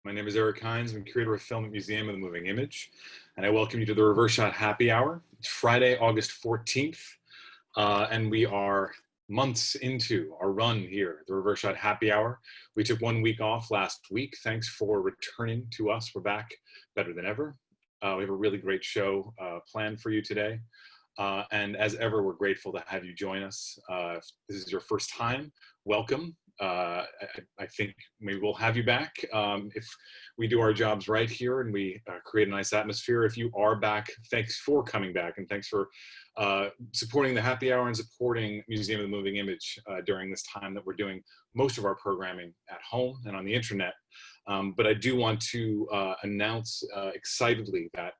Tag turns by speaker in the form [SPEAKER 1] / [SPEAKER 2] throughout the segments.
[SPEAKER 1] My name is Eric Hines. I'm curator of film at Museum of the Moving Image, and I welcome you to the Reverse Shot Happy Hour. It's Friday, August 14th, and we are months into our run here, the Reverse Shot Happy Hour. We took 1 week off last week. Thanks for returning to us. We're back better than ever. We have a really great show planned for you today. And as ever, we're grateful to have you join us. If this is your first time, welcome. I think maybe we'll have you back if we do our jobs right here and we create a nice atmosphere. If you are back, thanks for coming back, and thanks for supporting the happy hour and supporting Museum of the Moving Image during this time that we're doing most of our programming at home and on the internet. But I do want to announce excitedly that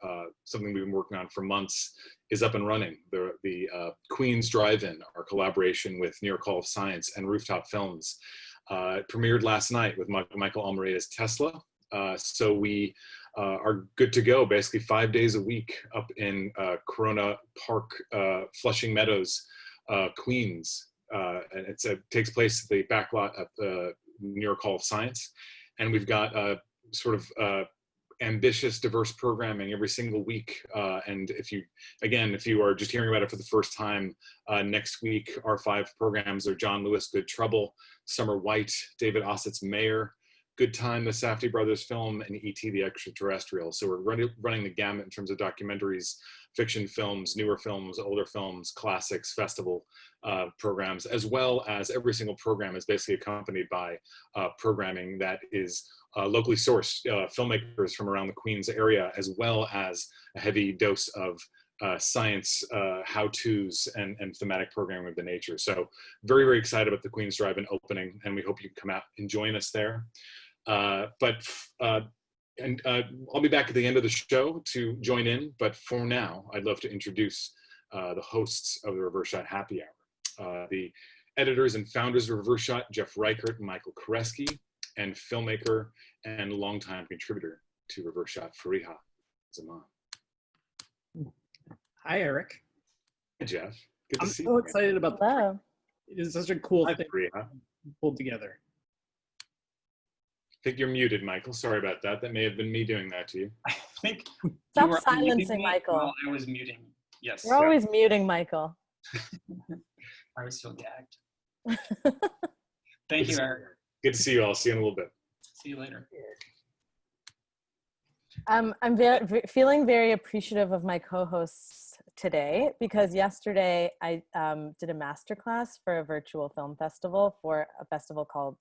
[SPEAKER 1] something we've been working on for months is up and running. The Queens Drive-In, our collaboration with New York Hall of Science and Rooftop Films, premiered last night with Michael Almereda's Tesla. So we are good to go, basically 5 days a week up in Corona Park, Flushing Meadows, Queens. And it takes place at the backlot at the New York Hall of Science. And we've got sort of ambitious, diverse programming every single week. And if you are just hearing about it for the first time, next week, our 5 programs are John Lewis, Good Trouble, Summer White, David Ossett's Mayor, Good Time, the Safdie Brothers film, and E.T. the Extraterrestrial. So we're running the gamut in terms of documentaries, fiction films, newer films, older films, classics, festival programs, as well as every single program is basically accompanied by programming that is locally sourced filmmakers from around the Queens area, as well as a heavy dose of science how-tos and thematic programming of the nature. So very, very excited about the Queens Drive-In opening, and we hope you can come out and join us there. I'll be back at the end of the show to join in, but for now, I'd love to introduce the hosts of the Reverse Shot Happy Hour. The editors and founders of Reverse Shot, Jeff Reichert and Michael Koresky, and filmmaker and longtime contributor to Reverse Shot, Farihah Zaman.
[SPEAKER 2] Hi, Eric.
[SPEAKER 1] Hi, Jeff. Good to see you.
[SPEAKER 2] I'm so excited about
[SPEAKER 3] that.
[SPEAKER 2] It is such a cool
[SPEAKER 1] Hi,
[SPEAKER 2] thing
[SPEAKER 1] Farihah.
[SPEAKER 2] pulled together.
[SPEAKER 1] I think you're muted, Michael. Sorry about that. That may have been me doing that to you.
[SPEAKER 4] I think
[SPEAKER 3] Stop
[SPEAKER 4] you were
[SPEAKER 3] silencing
[SPEAKER 4] muting me
[SPEAKER 3] Michael.
[SPEAKER 4] while I was muting. Yes.
[SPEAKER 3] You're always muting Michael.
[SPEAKER 4] I was so gagged. Thank you, Eric.
[SPEAKER 1] Good to see you all. See you in a little bit.
[SPEAKER 4] See you later.
[SPEAKER 3] I'm feeling very appreciative of my co-hosts today, because yesterday I did a masterclass for a virtual film festival for a festival called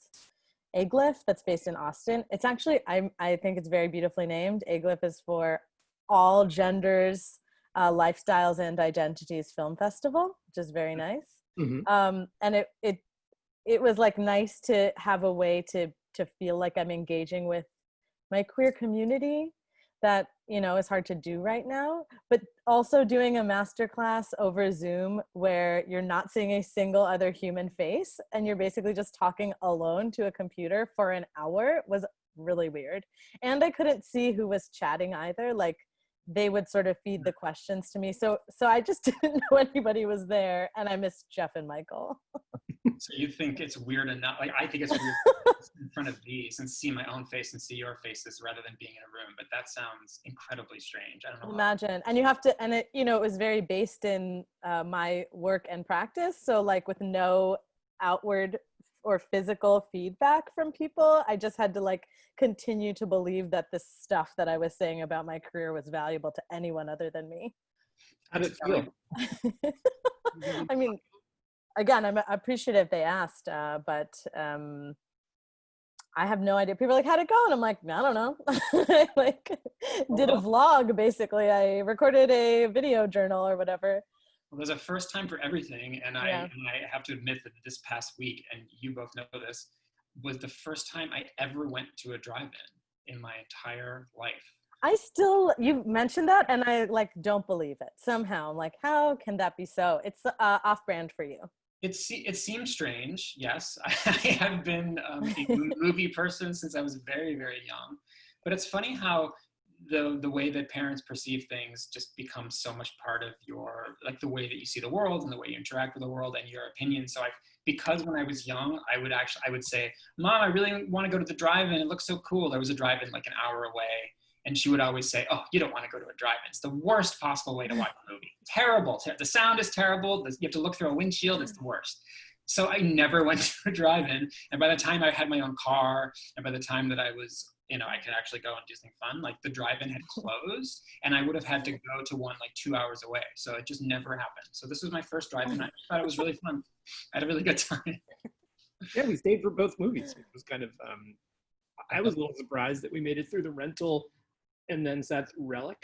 [SPEAKER 3] AGLIF that's based in Austin. It's actually, I think it's very beautifully named. AGLIF is for All Genders, Lifestyles and Identities Film Festival, which is very nice. Mm-hmm. And it was like nice to have a way to feel like I'm engaging with my queer community that, you know, is hard to do right now, but also doing a masterclass over Zoom where you're not seeing a single other human face and you're basically just talking alone to a computer for an hour was really weird. And I couldn't see who was chatting either. Like, they would sort of feed the questions to me. So I just didn't know anybody was there, and I missed Jeff and Michael.
[SPEAKER 4] So you think it's weird enough? Like, I think it's weird in front of these and see my own face and see your faces rather than being in a room. But that sounds incredibly strange. I don't know.
[SPEAKER 3] Imagine, and you have to, and it, you know, it was very based in my work and practice. So like with no outward or physical feedback from people, I just had to like continue to believe that the stuff that I was saying about my career was valuable to anyone other than me.
[SPEAKER 2] How did it feel?
[SPEAKER 3] I mean, again, I'm appreciative they asked, but I have no idea. People are like, how'd it go? And I'm like, I don't know. I like did a vlog, basically. I recorded a video journal or whatever.
[SPEAKER 4] Well, there's a first time for everything, and I have to admit that this past week, and you both know this, was the first time I ever went to a drive-in in my entire life.
[SPEAKER 3] You mentioned that, and I like don't believe it. Somehow, I'm like, how can that be so? It's off-brand for you.
[SPEAKER 4] It seems strange, yes. I have been a movie person since I was very, very young. But it's funny how the way that parents perceive things just becomes so much part of your, like the way that you see the world and the way you interact with the world and your opinion. So because when I was young, I would say, Mom, I really want to go to the drive-in. It looks so cool. There was a drive-in like an hour away. And she would always say, oh, you don't want to go to a drive-in. It's the worst possible way to watch a movie. Terrible. The sound is terrible. You have to look through a windshield. It's the worst. So I never went to a drive-in. And by the time I had my own car, and by the time that I was, I could actually go and do something fun, like the drive-in had closed, and I would have had to go to one like 2 hours away. So it just never happened. So this was my first drive-in. I thought it was really fun. I had a really good time.
[SPEAKER 2] Yeah, we stayed for both movies. It was kind of, I was a little surprised that we made it through the rental and then sat through Relic.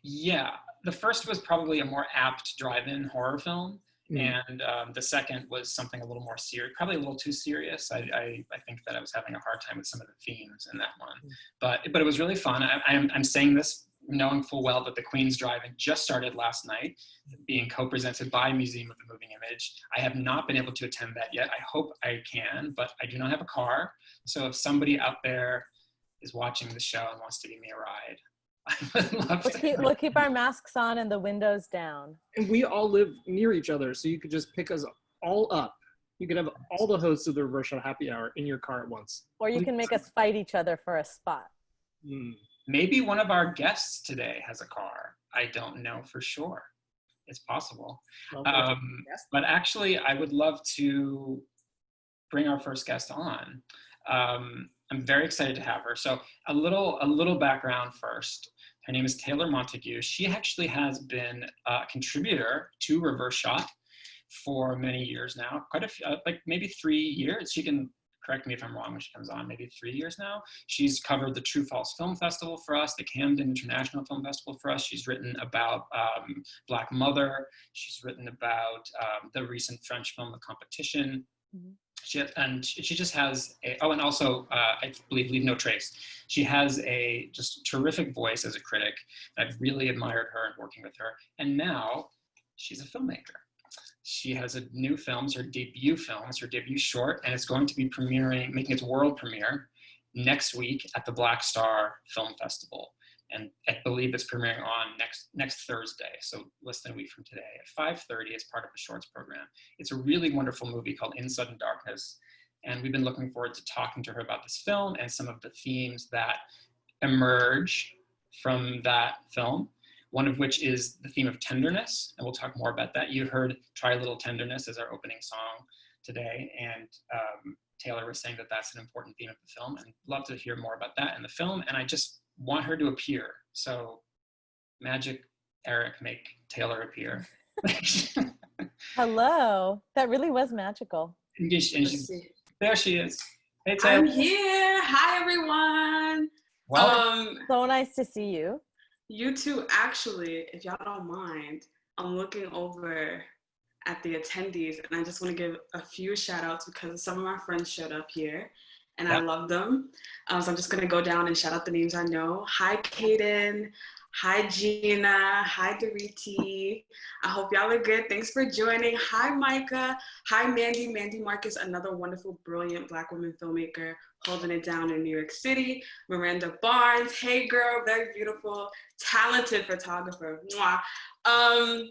[SPEAKER 4] Yeah, the first was probably a more apt drive-in horror film. And the second was something a little more serious, probably a little too serious. I think that I was having a hard time with some of the themes in that one, but it was really fun. I'm saying this knowing full well that the Queen's Drive-In just started last night, being co-presented by Museum of the Moving Image. I have not been able to attend that yet. I hope I can, but I do not have a car. So if somebody out there is watching the show and wants to give me a ride, I would love to.
[SPEAKER 3] We'll keep our masks on and the windows down.
[SPEAKER 2] And we all live near each other, so you could just pick us all up. You could have all the hosts of the Reverse Shot Happy Hour in your car at once.
[SPEAKER 3] Or you can make us fight each other for a spot.
[SPEAKER 4] Maybe one of our guests today has a car. I don't know for sure. It's possible. But actually, I would love to bring our first guest on. I'm very excited to have her. So a little background first. Her name is Tayler Montague. She actually has been a contributor to Reverse Shot for many years now, quite a few, like maybe 3 years. She can correct me if I'm wrong when she comes on, maybe 3 years now. She's covered the True False Film Festival for us, the Camden International Film Festival for us. She's written about Black Mother. She's written about the recent French film, The Competition. She just has and also I believe Leave No Trace. She has a just terrific voice as a critic. I've really admired her and working with her. And now she's a filmmaker. She has a new film, her debut short, and it's going to be making its world premiere next week at the Black Star Film Festival. And I believe it's premiering on next Thursday, so less than a week from today at 5:30 as part of the Shorts program. It's a really wonderful movie called In Sudden Darkness, and we've been looking forward to talking to her about this film and some of the themes that emerge from that film, one of which is the theme of tenderness, and we'll talk more about that. You heard Try a Little Tenderness as our opening song today, and Tayler was saying that that's an important theme of the film, and I'd love to hear more about that in the film, and I just want her to appear. So magic, Eric, make Tayler appear.
[SPEAKER 3] Hello. That really was magical.
[SPEAKER 4] And there she is. Hey, Tayler.
[SPEAKER 5] I'm here. Hi, everyone.
[SPEAKER 4] Well,
[SPEAKER 3] So nice to see you.
[SPEAKER 5] You too. Actually, if y'all don't mind, I'm looking over at the attendees, and I just want to give a few shout outs because some of my friends showed up here. And I love them. So I'm just gonna go down and shout out the names I know. Hi, Kaden. Hi, Gina. Hi, Doriti. I hope y'all are good. Thanks for joining. Hi, Micah. Hi, Mandy. Mandy Marcus, another wonderful, brilliant Black woman filmmaker holding it down in New York City. Miranda Barnes. Hey, girl. Very beautiful, talented photographer. Mwah.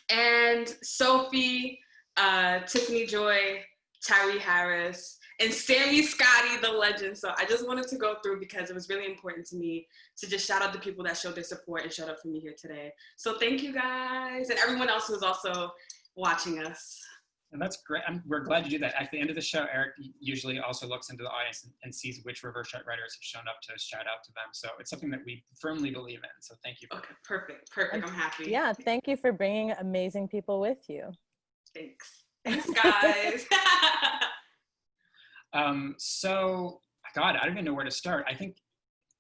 [SPEAKER 5] And Sophie, Tiffany Joy, Tyree Harris, and Sammy Scotty, the legend. So I just wanted to go through because it was really important to me to just shout out the people that showed their support and showed up for me here today. So thank you guys and everyone else who's also watching us.
[SPEAKER 4] And that's great. We're glad you do that. At the end of the show, Eric usually also looks into the audience and sees which Reverse Shot writers have shown up to shout out to them. So it's something that we firmly believe in. So thank you.
[SPEAKER 5] Okay, perfect. I'm happy.
[SPEAKER 3] Yeah, thank you for bringing amazing people with you.
[SPEAKER 5] Thanks, guys.
[SPEAKER 4] So, God, I don't even know where to start. I think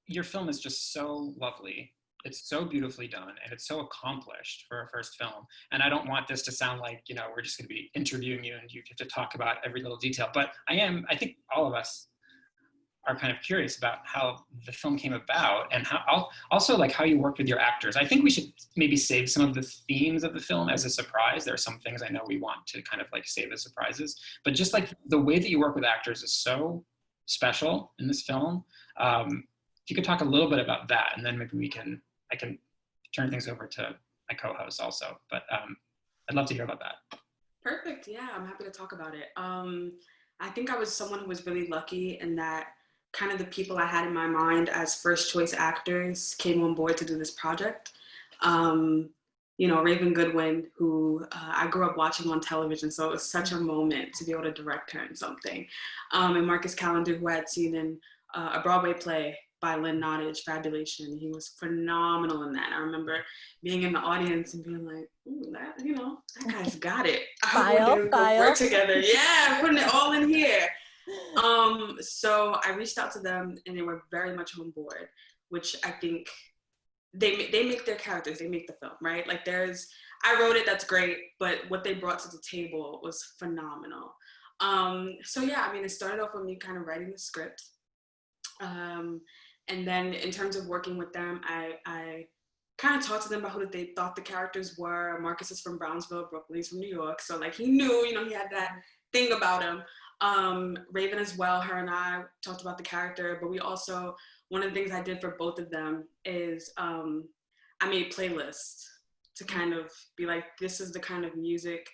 [SPEAKER 4] your film is just so lovely. It's so beautifully done, and it's so accomplished for a first film. And I don't want this to sound like, we're just going to be interviewing you and you have to talk about every little detail. But I think all of us are kind of curious about how the film came about and how you worked with your actors. I think we should maybe save some of the themes of the film as a surprise. There are some things I know we want to kind of save as surprises, but just the way that you work with actors is so special in this film. you could talk a little bit about that, and then maybe I can turn things over to my co-host also. But I'd love to hear about that.
[SPEAKER 5] Perfect. Yeah, I'm happy to talk about it. I think I was someone who was really lucky in that kind of the people I had in my mind as first choice actors came on board to do this project. Raven Goodwin, who I grew up watching on television, so it was such a moment to be able to direct her in something. And Marcus Callender, who I had seen in a Broadway play by Lynn Nottage, Fabulation. He was phenomenal in that. I remember being in the audience and being like, ooh, that guy's got it. I work together. Yeah, putting it all in here. So I reached out to them and they were very much on board, which I think they make their characters, they make the film, right? Like I wrote it, that's great, but what they brought to the table was phenomenal. So yeah, I mean, it started off with me kind of writing the script. And then in terms of working with them, I kind of talked to them about who they thought the characters were. Marcus is from Brownsville, Brooklyn, he's from New York. So like he knew, he had that thing about him. Raven as well, her and I talked about the character, but we also, one of the things I did for both of them is I made playlists to kind of be like, this is the kind of music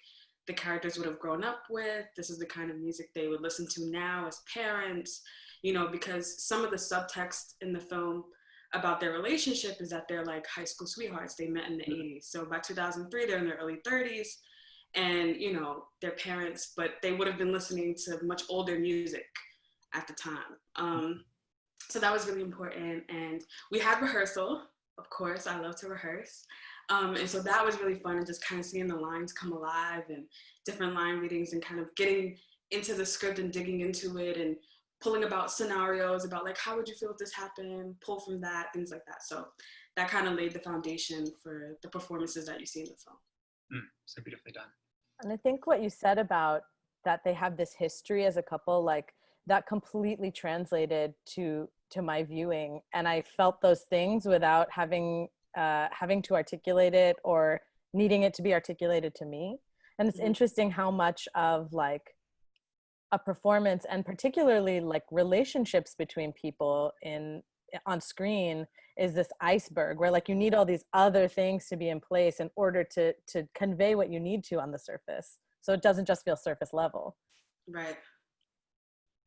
[SPEAKER 5] the characters would have grown up with. This is the kind of music they would listen to now as parents. Because some of the subtext in the film about their relationship is that they're like high school sweethearts. They met in the 80s. So by 2003, they're in their early 30s and, they're parents, but they would have been listening to much older music at the time. So that was really important. And we had rehearsal, of course. I love to rehearse. And so that was really fun, and just kind of seeing the lines come alive and different line readings and kind of getting into the script and digging into it and pulling about scenarios about like, how would you feel if this happened, pull from that, things like that. So that kind of laid the foundation for the performances that you see in the film.
[SPEAKER 4] So beautifully done.
[SPEAKER 3] And I think what you said about that they have this history as a couple, like that completely translated to my viewing. And I felt those things without having to articulate it or needing it to be articulated to me. And it's interesting how much of like a performance, and particularly like relationships between people on screen, is this iceberg where like you need all these other things to be in place in order to convey what you need to on the surface, so it doesn't just feel surface level.
[SPEAKER 5] Right.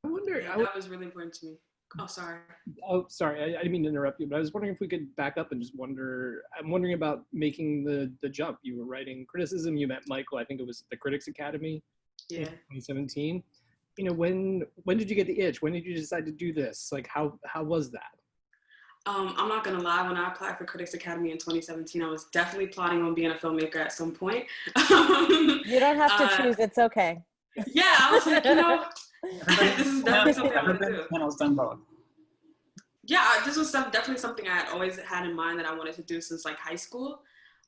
[SPEAKER 2] I wonder,
[SPEAKER 5] that was really important to me. Oh, sorry.
[SPEAKER 2] Oh, sorry. I didn't mean to interrupt you, but I was wondering if we could back up and just I'm wondering about making the jump. You were writing criticism. You met Michael, I think it was the Critics Academy in 2017. When did you get the itch? When did you decide to do this? Like, how was that?
[SPEAKER 5] I'm not gonna lie, when I applied for Critics Academy in 2017, I was definitely plotting on being a filmmaker at some point.
[SPEAKER 3] You don't have to choose, it's okay.
[SPEAKER 5] Yeah, I was like, this is definitely something I want to do.
[SPEAKER 4] Panel's done both.
[SPEAKER 5] Yeah, this was definitely something I had always had in mind that I wanted to do since like high school.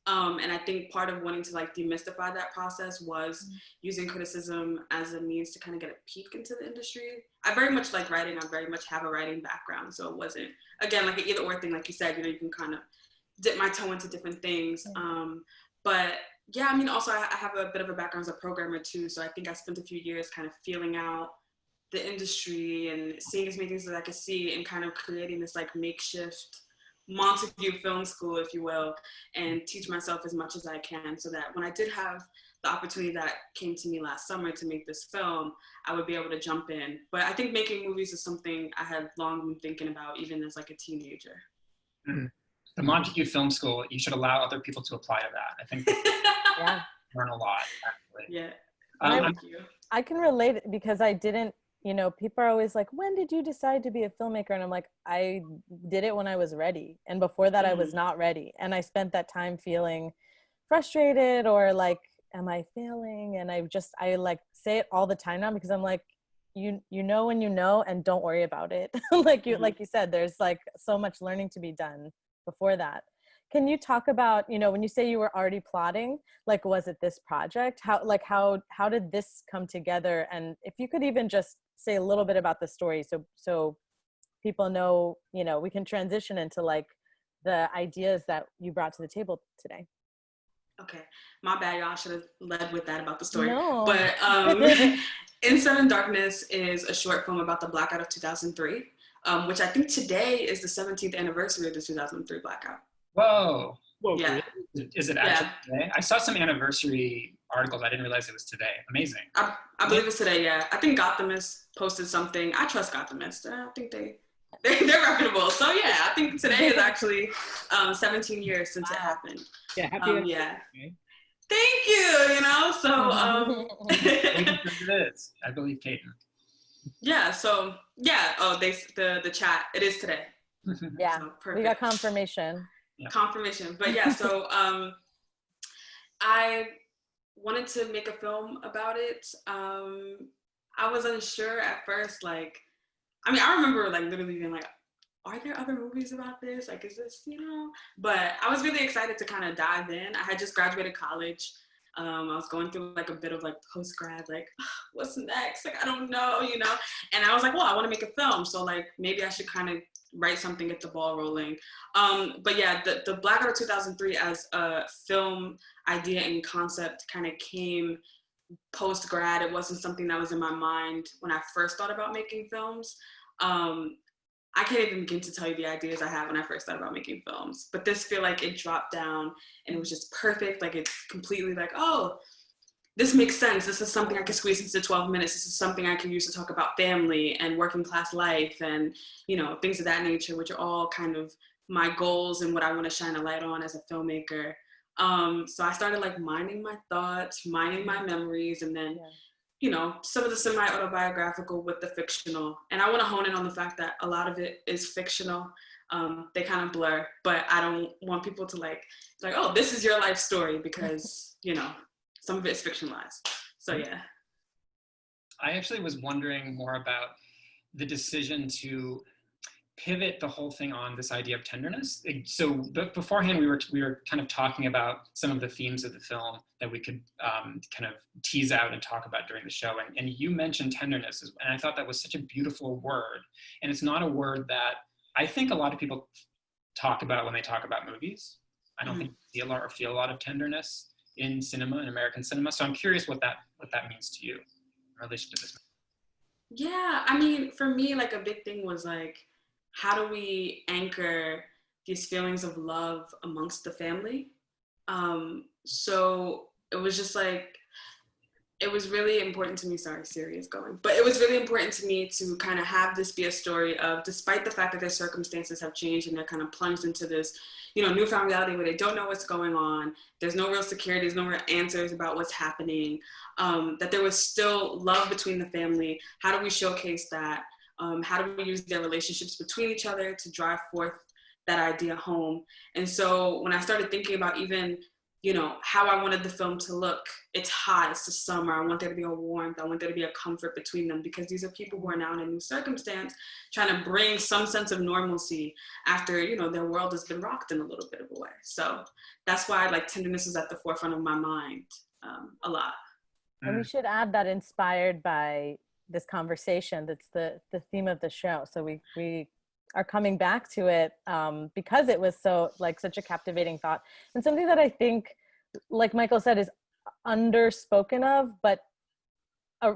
[SPEAKER 5] And I think part of wanting to like demystify that process was using criticism as a means to kind of get a peek into the industry. I very much like writing. I very much have a writing background. So it wasn't, again, like an either or thing, like you said, you can kind of dip my toe into different things. But yeah, I mean, also I have a bit of a background as a programmer too. So I think I spent a few years kind of feeling out the industry and seeing as many things as I could see and kind of creating this like makeshift Montague film school, if you will, and teach myself as much as I can so that when I did have the opportunity that came to me last summer to make this film, I would be able to jump in. But I think making movies is something I had long been thinking about, even as like a teenager.
[SPEAKER 4] Mm-hmm. The Montague Film School, you should allow other people to apply to that. I think
[SPEAKER 3] yeah.
[SPEAKER 4] learn a lot, actually.
[SPEAKER 5] Yeah.
[SPEAKER 3] Thank you. I can relate because I didn't, people are always like, when did you decide to be a filmmaker? And I'm like, I did it when I was ready. And before that, I was not ready. And I spent that time feeling frustrated or like, am I failing? And I like say it all the time now because I'm like, you know when you know, and don't worry about it. like you said, there's like so much learning to be done before that. Can you talk about, when you say you were already plotting, like, was it this project? How did this come together? And if you could even just say a little bit about the story so people know, we can transition into like the ideas that you brought to the table today.
[SPEAKER 5] Okay, my bad, y'all. I should have led with that about the story.
[SPEAKER 3] No.
[SPEAKER 5] But In Sudden Darkness is a short film about the blackout of 2003. which I think today is the 17th anniversary of the 2003 blackout.
[SPEAKER 4] Whoa.
[SPEAKER 2] Whoa,
[SPEAKER 5] Yeah.
[SPEAKER 2] really?
[SPEAKER 4] Is it actually today? I saw some anniversry articles. I didn't realize it was today. Amazing.
[SPEAKER 5] I believe it's today, yeah. I think Gothamist posted something. I trust Gothamist. I think they're reputable. So yeah, I think today is actually 17 years since it happened.
[SPEAKER 2] Yeah, happy
[SPEAKER 5] yeah.
[SPEAKER 2] Okay.
[SPEAKER 5] Thank you, you know, so
[SPEAKER 4] It is. I believe Kaden.
[SPEAKER 5] yeah, so yeah, the chat, it is today.
[SPEAKER 3] Yeah,
[SPEAKER 5] so
[SPEAKER 3] we got confirmation.
[SPEAKER 5] Confirmation. But yeah, so I wanted to make a film about it. I was unsure at first, like, I mean, I remember like literally being like, are there other movies about this? Like, is this, you know? But I was really excited to kind of dive in. I had just graduated college. I was going through like a bit of like post-grad, like, what's next? Like, I don't know, you know? And I was like, well, I want to make a film. So like, maybe I should kind of write something, get the ball rolling. But yeah, the Blackout of 2003 as a film idea and concept kind of came post-grad. It wasn't something that was in my mind when I first thought about making films. I can't even begin to tell you the ideas I had when I first thought about making films, but this feel like it dropped down and it was just perfect. Like it's completely like, oh, this makes sense. This is something I can squeeze into 12 minutes. This is something I can use to talk about family and working class life and, you know, things of that nature, which are all kind of my goals and what I want to shine a light on as a filmmaker. So I started like mining my thoughts, mining my memories, and then you know, some of the semi-autobiographical with the fictional. And I want to hone in on the fact that a lot of it is fictional. They kind of blur, but I don't want people to like, oh, this is your life story, because, you know, some of it's fictionalized. So yeah.
[SPEAKER 4] I actually was wondering more about the decision to pivot the whole thing on this idea of tenderness. So beforehand, we were kind of talking about some of the themes of the film that we could kind of tease out and talk about during the show. And you mentioned tenderness, and I thought that was such a beautiful word. And it's not a word that I think a lot of people talk about when they talk about movies. I don't think you see a lot or feel a lot of tenderness in cinema, in American cinema. So I'm curious what that means to you in relation to this.
[SPEAKER 5] Yeah, I mean, for me, like a big thing was like, how do we anchor these feelings of love amongst the family? So it was just like, it was really important to me, sorry, Siri is going, but it was really important to me to kind of have this be a story of, despite the fact that their circumstances have changed and they're kind of plunged into this, you know, newfound reality where they don't know what's going on, there's no real security, there's no real answers about what's happening, that there was still love between the family. How do we showcase that? How do we use their relationships between each other to drive forth that idea home? And so when I started thinking about even, you know, how I wanted the film to look, it's hot, it's the summer, I want there to be a warmth, I want there to be a comfort between them, because these are people who are now in a new circumstance, trying to bring some sense of normalcy after, you know, their world has been rocked in a little bit of a way. So that's why like tenderness is at the forefront of my mind a lot.
[SPEAKER 3] And we should add that inspired by this conversation, that's the theme of the show. So we are coming back to it because it was so like such a captivating thought, and something that I think, like Michael said, is underspoken of, but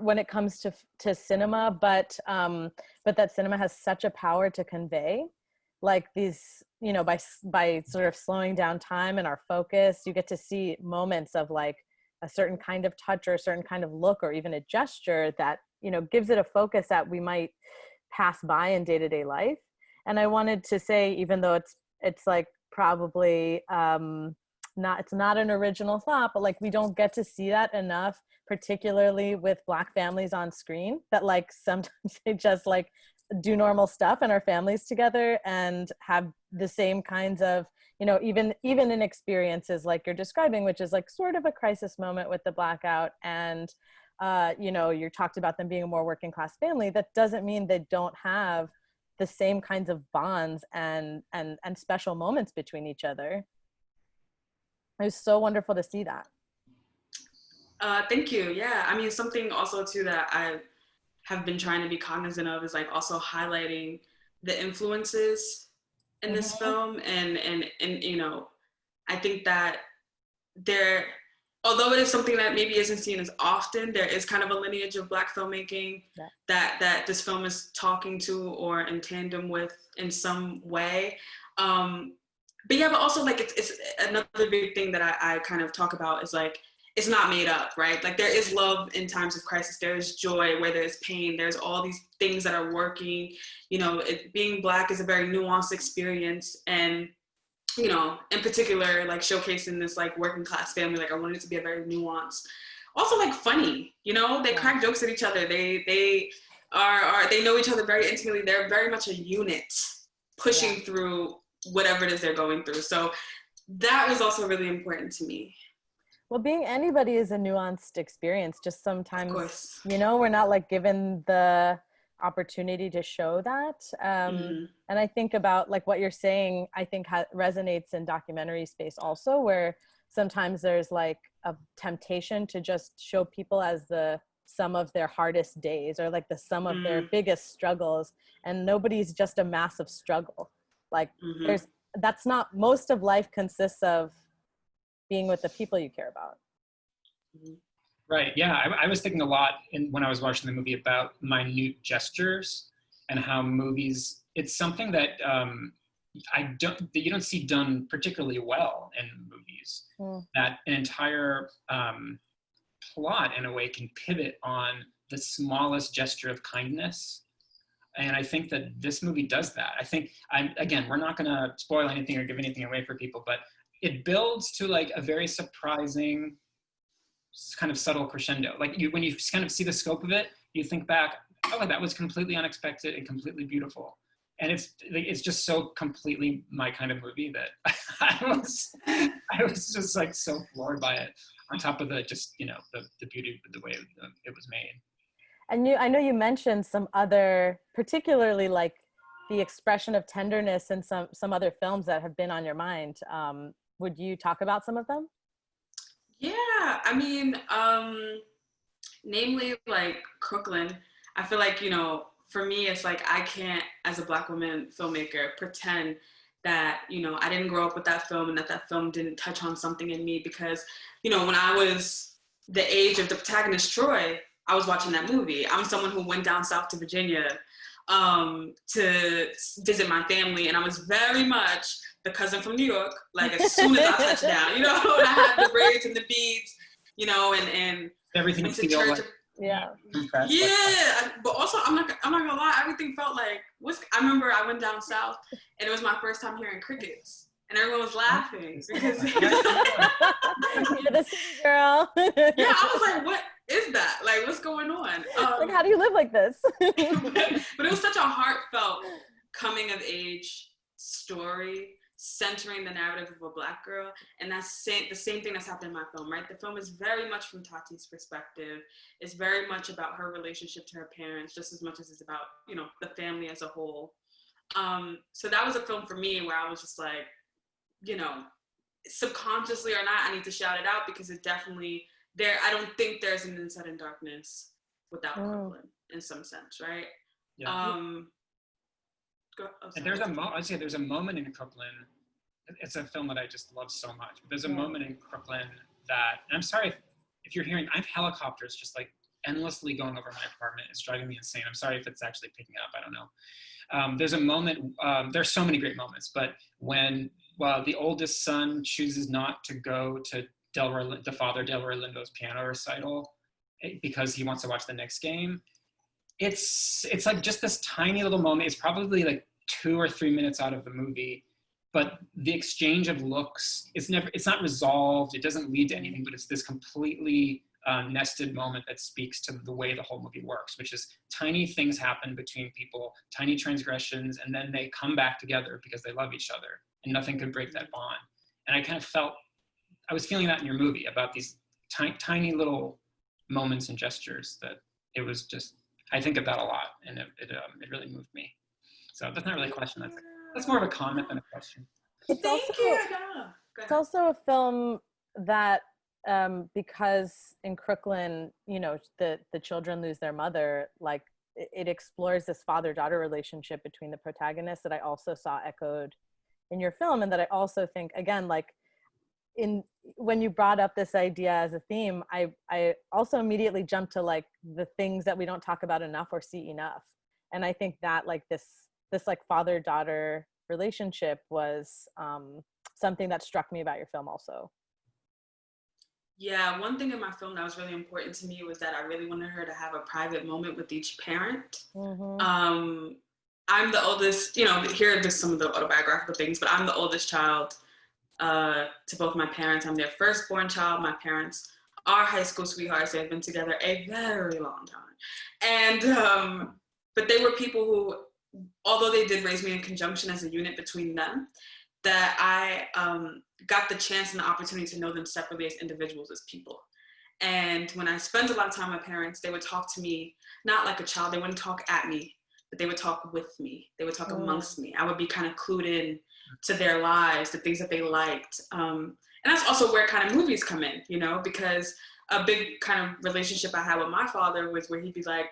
[SPEAKER 3] when it comes to cinema, but that cinema has such a power to convey, like these, you know, by sort of slowing down time and our focus, you get to see moments of like a certain kind of touch or a certain kind of look or even a gesture that, you know, gives it a focus that we might pass by in day-to-day life. And I wanted to say, even though it's like probably it's not an original thought, but like we don't get to see that enough, particularly with Black families on screen, that like sometimes they just like do normal stuff in our families together and have the same kinds of, you know, even in experiences like you're describing, which is like sort of a crisis moment with the blackout. And you know, you talked about them being a more working class family. That doesn't mean they don't have the same kinds of bonds and special moments between each other. It was so wonderful to see that.
[SPEAKER 5] Thank you. Yeah, I mean, something also too that I have been trying to be cognizant of is like also highlighting the influences in this film, and you know, I think that although it is something that maybe isn't seen as often, there is kind of a lineage of Black filmmaking that this film is talking to or in tandem with in some way. But yeah, but also like it's another big thing that I kind of talk about is like, it's not made up, right? Like there is love in times of crisis. There is joy where there's pain. There's all these things that are working. You know, being Black is a very nuanced experience. And, you know, in particular, like showcasing this like working class family, like I wanted it to be a very nuanced, also like funny, you know, they crack jokes at each other. They know each other very intimately. They're very much a unit pushing through whatever it is they're going through. So that was also really important to me.
[SPEAKER 3] Well, being anybody is a nuanced experience. Just sometimes, you know, we're not like given the opportunity to show that. And I think about like what you're saying, I think resonates in documentary space also, where sometimes there's like a temptation to just show people as the sum of their hardest days or like the sum of their biggest struggles. And nobody's just a massive struggle. Like that's not, most of life consists of being with the people you care about.
[SPEAKER 4] Right. Yeah. I was thinking a lot when I was watching the movie about minute gestures and how movies, it's something that that you don't see done particularly well in movies. That an entire plot in a way can pivot on the smallest gesture of kindness. And I think that this movie does that. I think, again, we're not going to spoil anything or give anything away for people, but it builds to like a very surprising kind of subtle crescendo. Like when you kind of see the scope of it, you think back, oh, that was completely unexpected and completely beautiful. And it's just so completely my kind of movie that I was just like so floored by it, on top of the beauty of the way it was made.
[SPEAKER 3] And I know you mentioned some other, particularly like the expression of tenderness in some other films that have been on your mind. Would you talk about some of them?
[SPEAKER 5] Yeah, I mean, namely like Crooklyn. I feel like, you know, for me, it's like I can't, as a Black woman filmmaker, pretend that, you know, I didn't grow up with that film and that film didn't touch on something in me, because, you know, when I was the age of the protagonist, Troy, I was watching that movie. I'm someone who went down south to Virginia to visit my family, and I was very much the cousin from New York. Like as soon as I touched down, you know, and I had the braids and the beads, you know, and
[SPEAKER 4] everything
[SPEAKER 5] went to church.
[SPEAKER 3] Yeah.
[SPEAKER 5] But also I'm not gonna lie, everything felt like I remember I went down south and it was my first time hearing crickets. And everyone was laughing because
[SPEAKER 3] you're the city girl.
[SPEAKER 5] Yeah, I was like, what is that? Like, what's going on?
[SPEAKER 3] Like, how do you live like this?
[SPEAKER 5] but it was such a heartfelt coming of age story, centering the narrative of a Black girl. And that's the same thing that's happened in my film, right? The film is very much from Tati's perspective. It's very much about her relationship to her parents, just as much as it's about, you know, the family as a whole. So that was a film for me where I was just like, you know, subconsciously or not, I need to shout it out because it definitely I don't think there's an Inside in Darkness without Crooklyn in some sense, right?
[SPEAKER 4] Yeah. And there's a moment in Crooklyn. It's a film that I just love so much. But there's a moment in Crooklyn that, and I'm sorry if you're hearing, I have helicopters just like endlessly going over my apartment. It's driving me insane. I'm sorry if it's actually picking up. I don't know. There's a moment, there's so many great moments, but when the oldest son chooses not to go to the father Delroy Lindo's piano recital because he wants to watch the Knicks game, it's like just this tiny little moment. It's probably like 2 or 3 minutes out of the movie, but the exchange of looks, it's not resolved. It doesn't lead to anything, but it's this completely nested moment that speaks to the way the whole movie works, which is tiny things happen between people, tiny transgressions, and then they come back together because they love each other, and nothing could break that bond. And I was feeling that in your movie about these tiny little moments and gestures that it was just, I think of that a lot, and it really moved me. So that's not really a question. That's more of a comment than a question.
[SPEAKER 3] It's also a film that, because in Crooklyn, you know, the children lose their mother, like it explores this father-daughter relationship between the protagonists that I also saw echoed in your film, and that I also think, again, like when you brought up this idea as a theme, I also immediately jumped to like the things that we don't talk about enough or see enough. And I think that like this like father-daughter relationship was something that struck me about your film also.
[SPEAKER 5] Yeah, one thing in my film that was really important to me was that I really wanted her to have a private moment with each parent.
[SPEAKER 3] Mm-hmm.
[SPEAKER 5] I'm the oldest, here are just some of the autobiographical things, but I'm the oldest child to both my parents. I'm their firstborn child. My parents are high school sweethearts. They've been together a very long time. And, but they were people who, although they did raise me in conjunction as a unit between them, that I got the chance and the opportunity to know them separately as individuals, as people. And when I spent a lot of time with my parents, they would talk to me, not like a child, they wouldn't talk at me, but they would talk with me. They would talk amongst me. I would be kind of clued in to their lives, the things that they liked. And that's also where kind of movies come in, because a big kind of relationship I had with my father was where he'd be like,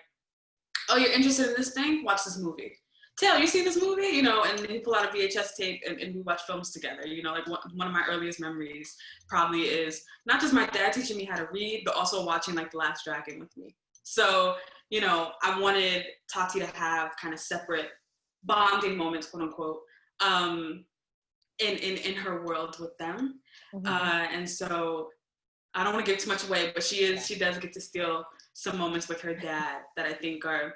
[SPEAKER 5] oh, you're interested in this thing? Watch this movie. Taylor, you see this movie? And he'd pull out a VHS tape and we watch films together. Like one of my earliest memories probably is not just my dad teaching me how to read, but also watching like The Last Dragon with me. So, I wanted Tati to have kind of separate bonding moments, quote unquote, in her world with them.
[SPEAKER 3] Mm-hmm.
[SPEAKER 5] And so I don't want to give too much away, but she does get to steal some moments with her dad that I think are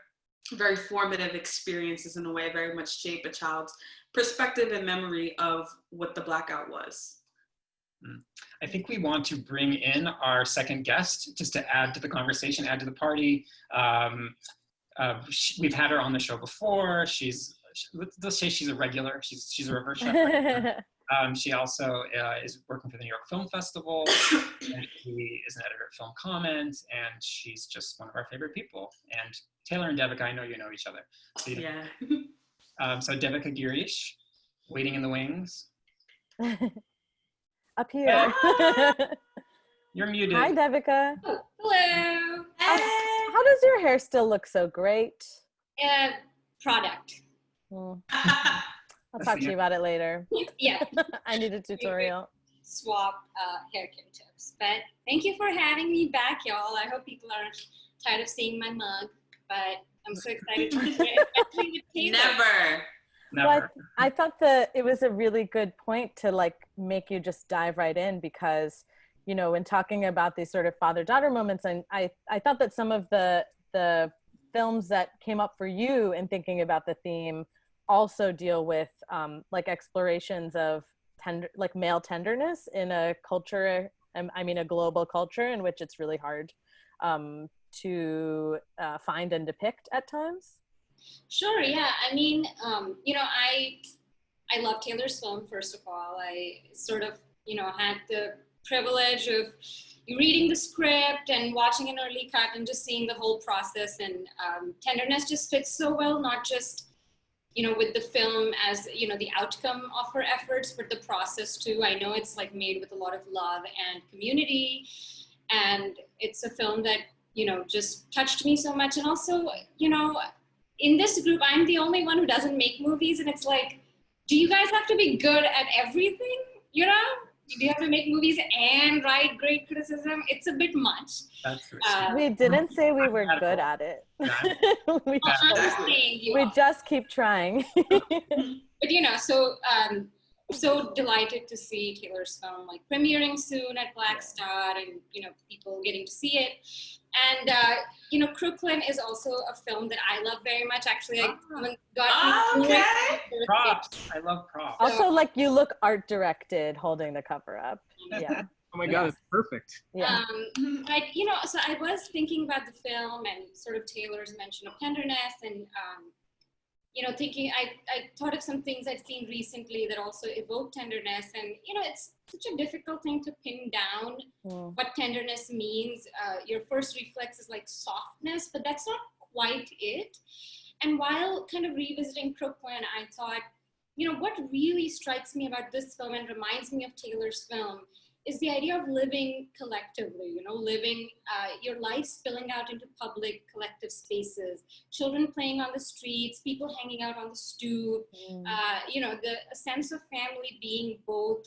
[SPEAKER 5] very formative experiences, in a way, very much shape a child's perspective and memory of what the blackout was.
[SPEAKER 4] I think we want to bring in our second guest just to add to the conversation, add to the party. We've had her on the show before. Let's say she's a regular. She's a reverse chef regular. She also is working for the New York Film Festival, and she is an editor at Film Comment, and she's just one of our favorite people. And Tayler and Devika, I know you know each other. So, so Devika Girish, waiting in the wings.
[SPEAKER 3] Up here.
[SPEAKER 4] You're muted.
[SPEAKER 3] Hi, Devika.
[SPEAKER 6] Oh, hello.
[SPEAKER 3] How does your hair still look so great?
[SPEAKER 6] Product.
[SPEAKER 3] I'll talk to you about it later.
[SPEAKER 6] Yeah.
[SPEAKER 3] I need a tutorial.
[SPEAKER 6] Swap hair care tips. But thank you for having me back, y'all. I hope people aren't tired of seeing my mug, but I'm so excited to share it, especially with Tayler.
[SPEAKER 4] Never.
[SPEAKER 3] Well, I thought that it was a really good point to like make you just dive right in, because, when talking about these sort of father-daughter moments, and I thought that some of the films that came up for you in thinking about the theme also deal with like explorations of male tenderness in a culture, a global culture in which it's really hard to find and depict at times.
[SPEAKER 6] Sure, yeah. I love Tayler's film, first of all. I sort of, had the privilege of reading the script and watching an early cut and just seeing the whole process, and tenderness just fits so well, not just, with the film as, the outcome of her efforts, but the process too. I know it's like made with a lot of love and community, and it's a film that, just touched me so much. And also, in this group, I'm the only one who doesn't make movies, and it's like, do you guys have to be good at everything? Do you have to make movies and write great criticism? It's a bit much.
[SPEAKER 4] That's
[SPEAKER 3] we didn't say we were good at it. we just keep trying.
[SPEAKER 6] But so delighted to see Tayler's film like premiering soon at Black Star, and people getting to see it. And Crooklyn is also a film that I love very much. Actually, I got
[SPEAKER 4] props. I love props.
[SPEAKER 3] Also, like, you look art directed, holding the cover up. Yeah.
[SPEAKER 2] Oh my God, it's perfect.
[SPEAKER 3] Yeah.
[SPEAKER 6] But so I was thinking about the film and sort of Tayler's mention of tenderness, and thinking, I thought of some things I'd seen recently that also evoke tenderness. And, it's such a difficult thing to pin down what tenderness means. Your first reflex is like softness, but that's not quite it. And while kind of revisiting Crooklyn, I thought, what really strikes me about this film and reminds me of Tayler's film is the idea of living collectively, living your life spilling out into public collective spaces, children playing on the streets, people hanging out on the stoop, a sense of family being both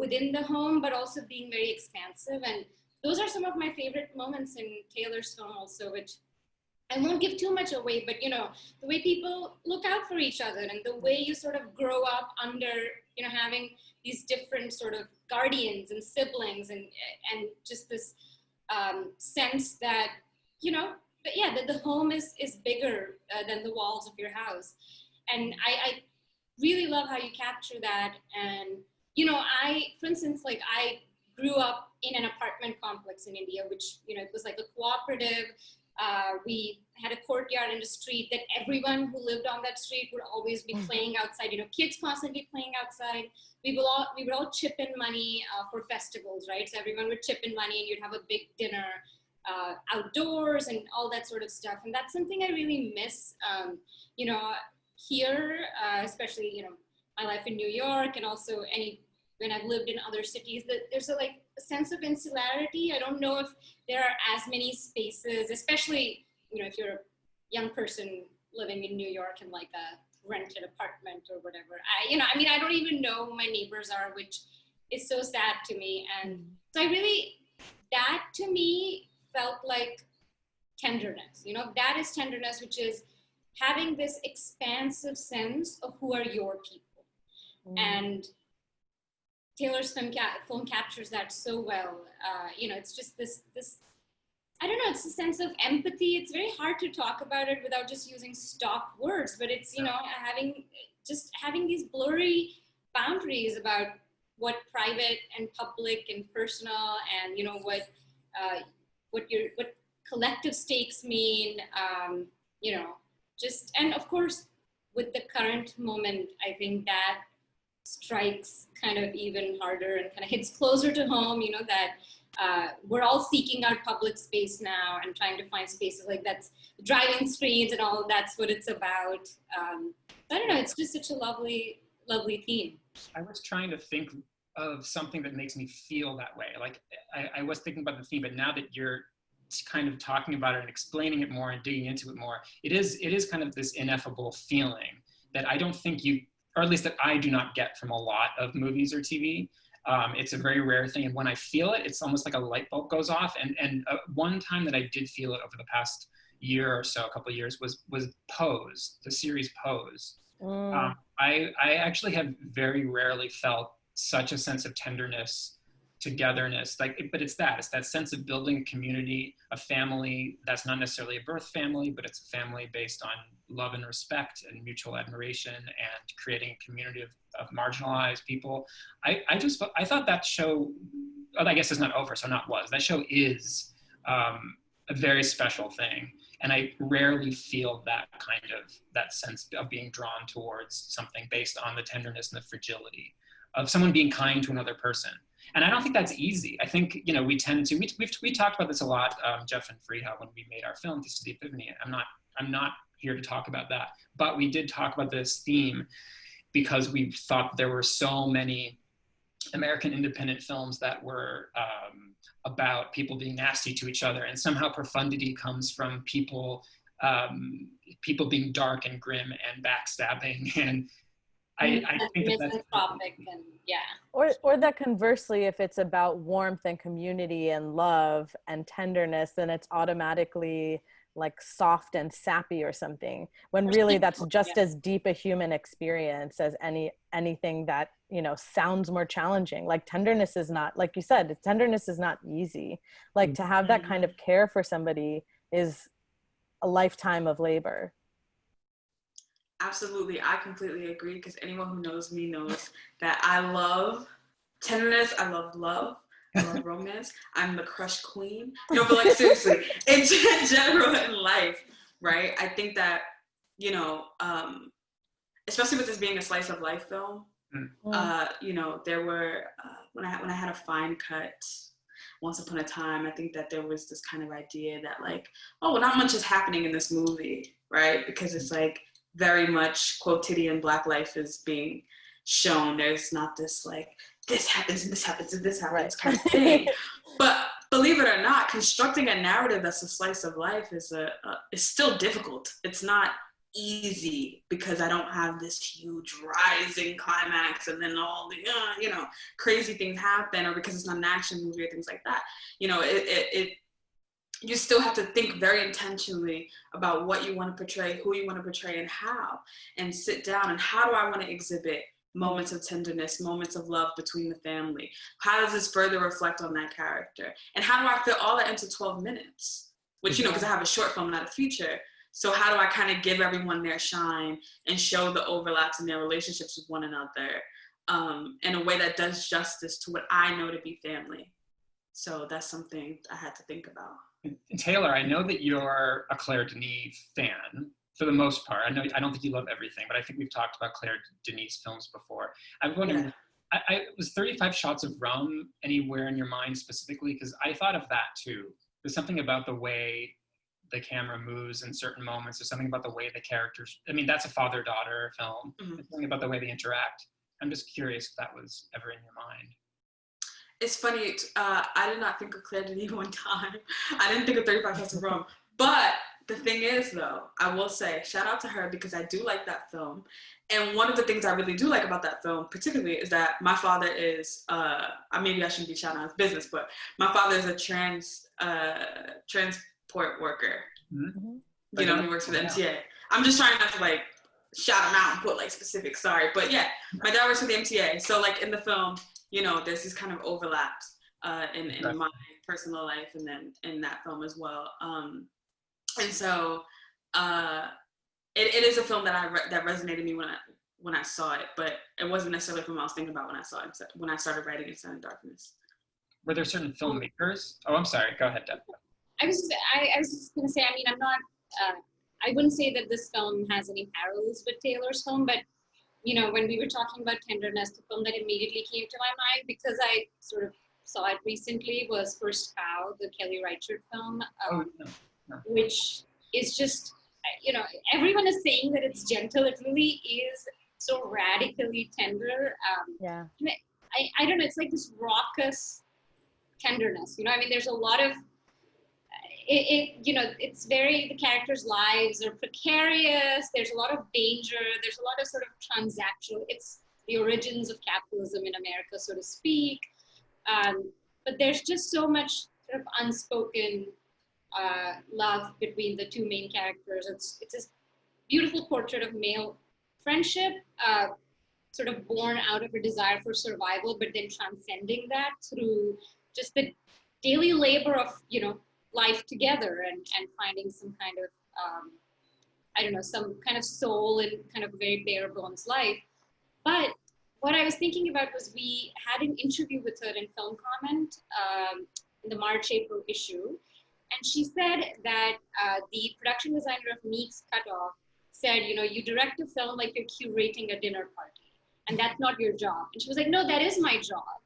[SPEAKER 6] within the home, but also being very expansive. And those are some of my favorite moments in Taylor's film also, which I won't give too much away, but, you know, the way people look out for each other and the way you sort of grow up under, you know, having these different sort of guardians and siblings and just this sense that, you know, that the home is bigger than the walls of your house. And I really love how you capture that. And, you know, for instance, like I grew up in an apartment complex in India, which, you know, it was like a cooperative. We had a courtyard in the street that everyone who lived on that street would always be playing outside, you know, kids constantly playing outside. We would all chip in money for festivals, right? So everyone would chip in money and you'd have a big dinner outdoors and all that sort of stuff. And that's something I really miss, you know, here, especially, you know, my life in New York and also when I've lived in other cities, that there's a sense of insularity. I don't know if there are as many spaces, especially, you know, if you're a young person living in New York in like a rented apartment or whatever. I don't even know who my neighbors are, which is so sad to me. And so that to me felt like tenderness, you know, that is tenderness, which is having this expansive sense of who are your people. And Taylor's film captures that so well. You know, it's just this, I don't know, it's a sense of empathy. It's very hard to talk about it without just using stock words, but it's, you know, having these blurry boundaries about what private and public and personal and, you know, what collective stakes mean, you know, and of course, with the current moment, I think that strikes kind of even harder and kind of hits closer to home, you know, that we're all seeking out public space now and trying to find spaces like that's drive-in screens and all, that's what it's about. I don't know, it's just such a lovely, lovely theme.
[SPEAKER 4] I was trying to think of something that makes me feel that way. Like I was thinking about the theme, but now that you're kind of talking about it and explaining it more and digging into it more, it is kind of this ineffable feeling that I don't think or at least that I do not get from a lot of movies or TV. It's a very rare thing. And when I feel it, it's almost like a light bulb goes off. And one time that I did feel it over the past year or so, a couple of years, was Pose, the series Pose. I actually have very rarely felt such a sense of tenderness, togetherness, but it's that sense of building a community, a family that's not necessarily a birth family, but it's a family based on love and respect and mutual admiration and creating a community of marginalized people. I thought that show, I guess it's not over, so that show is a very special thing. And I rarely feel that sense of being drawn towards something based on the tenderness and the fragility of someone being kind to another person. And I don't think that's easy. I think, you know, we tend to, we talked about this a lot, Jeff and Farihah, when we made our film, This is the Epiphany. I'm not here to talk about that, but we did talk about this theme because we thought there were so many American independent films that were about people being nasty to each other, and somehow profundity comes from people being dark and grim and backstabbing, and I think that's
[SPEAKER 6] and yeah.
[SPEAKER 3] Or that conversely, if it's about warmth and community and love and tenderness, then it's automatically like soft and sappy or something, when really that's just as deep a human experience as anything that, you know, sounds more challenging. Like tenderness is not, like you said, tenderness is not easy. Like to have that kind of care for somebody is a lifetime of labor.
[SPEAKER 5] Absolutely, I completely agree, because anyone who knows me knows that I love tenderness, I love love, I love romance. I'm the crush queen. No, but like seriously, in general in life, right? I think that, you know, especially with this being a slice of life film, you know, there were, when I had a fine cut once upon a time, I think that there was this kind of idea that like, oh, well, not much is happening in this movie, right? Because it's like, very much quotidian Black life is being shown. There's not this like, this happens and this happens and this happens kind of thing. But believe it or not, constructing a narrative that's a slice of life is still difficult. It's not easy because I don't have this huge rising climax and then all the crazy things happen, or because it's not an action movie or things like that. You still have to think very intentionally about what you want to portray, who you want to portray, and how, and sit down and how do I want to exhibit moments of tenderness, moments of love between the family? How does this further reflect on that character? And how do I fit all that into 12 minutes? Which, because I have a short film, not a feature. So how do I kind of give everyone their shine and show the overlaps in their relationships with one another in a way that does justice to what I know to be family? So that's something I had to think about.
[SPEAKER 4] Tayler, I know that you're a Claire Denis fan for the most part. I don't think you love everything, but I think we've talked about Claire Denis films before. I'm wondering, was 35 Shots of Rum anywhere in your mind specifically? Because I thought of that too. There's something about the way the camera moves in certain moments. There's something about the way the characters, that's a father-daughter film. There's something about the way they interact. I'm just curious if that was ever in your mind.
[SPEAKER 5] It's funny, I did not think of Claire Denis one time. I didn't think of 35 Shots of Rum. But the thing is, though, I will say, shout out to her because I do like that film. And one of the things I really do like about that film, particularly, is that my father is, maybe I shouldn't be shouting out his business, but my father is a transport worker. Mm-hmm. He works for the MTA. I'm just trying not to, shout him out and put, specifics, sorry. But yeah, my dad works for the MTA. So, in the film, there's these kind of overlaps in my personal life and then in that film as well. And so it is a film that that resonated with me when I saw it, but it wasn't necessarily a film I was thinking about when I saw it, when I started writing Inside in Darkness.
[SPEAKER 4] Were there certain filmmakers? Oh, I'm sorry. Go ahead, Deb.
[SPEAKER 6] I was just going to say, I'm not, I wouldn't say that this film has any parallels with Taylor's film, but when we were talking about tenderness, the film that immediately came to my mind, because I sort of saw it recently, was First Cow, the Kelly Reichert film, which is just, everyone is saying that it's gentle. It really is so radically tender. I don't know, it's like this raucous tenderness. There's a lot of, it's very, the characters' lives are precarious. There's a lot of danger. There's a lot of sort of transactional. It's the origins of capitalism in America, so to speak. But there's just so much sort of unspoken love between the two main characters. It's this beautiful portrait of male friendship, sort of born out of a desire for survival, but then transcending that through just the daily labor of, life together and finding some kind of, some kind of soul in kind of very bare bones life. But what I was thinking about was we had an interview with her in Film Comment in the March-April issue. And she said that the production designer of Meek's Cutoff said, you direct a film like you're curating a dinner party, and that's not your job. And she was like, no, that is my job.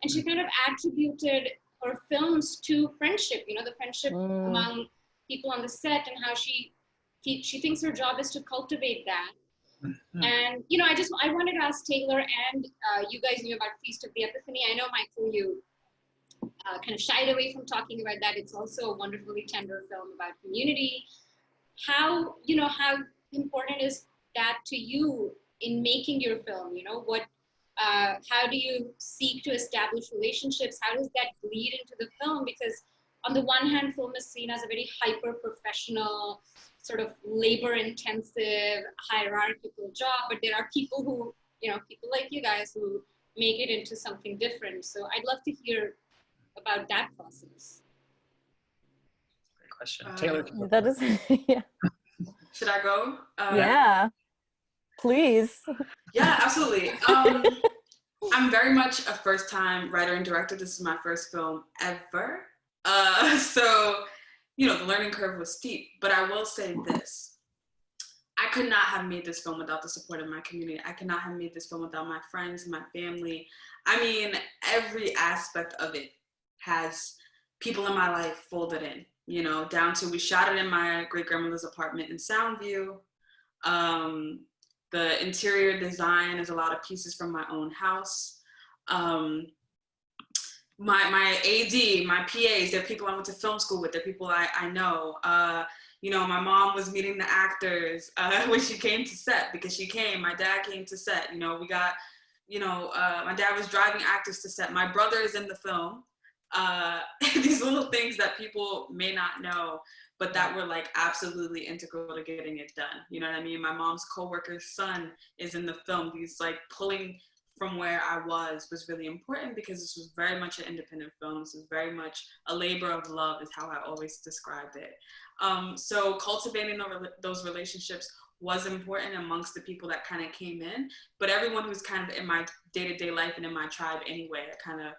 [SPEAKER 6] And she kind of attributed her films to friendship, the friendship among people on the set, and how she thinks her job is to cultivate that. Mm-hmm. And, I wanted to ask Tayler, and you guys knew about Feast of the Epiphany. I know, Michael, you kind of shied away from talking about that. It's also a wonderfully tender film about community. How important is that to you in making your film? How do you seek to establish relationships? How does that bleed into the film? Because on the one hand, film is seen as a very hyper-professional, sort of labor-intensive, hierarchical job, but there are people who, people like you guys who make it into something different. So I'd love to hear about that process.
[SPEAKER 4] Great question. Tayler.
[SPEAKER 3] That is, yeah.
[SPEAKER 5] Should I go?
[SPEAKER 3] Yeah, please.
[SPEAKER 5] Yeah, absolutely. I'm very much a first-time writer and director. This is my first film ever. So, the learning curve was steep. But I will say this. I could not have made this film without the support of my community. I could not have made this film without my friends, my family. Every aspect of it has people in my life folded in, down to we shot it in my great-grandmother's apartment in Soundview. The interior design is a lot of pieces from my own house. My AD, my PAs, they're people I went to film school with, they're people I know. My mom was meeting the actors when she came to set, because my dad came to set. We got, my dad was driving actors to set. My brother is in the film. These little things that people may not know, but that were like absolutely integral to getting it done. You know what I mean? My mom's coworker's son is in the film. These like pulling from where I was really important, because this was very much an independent film. This was very much a labor of love, is how I always describe it. So cultivating those relationships was important amongst the people that kind of came in, but everyone who's kind of in my day-to-day life and in my tribe anyway, it kind of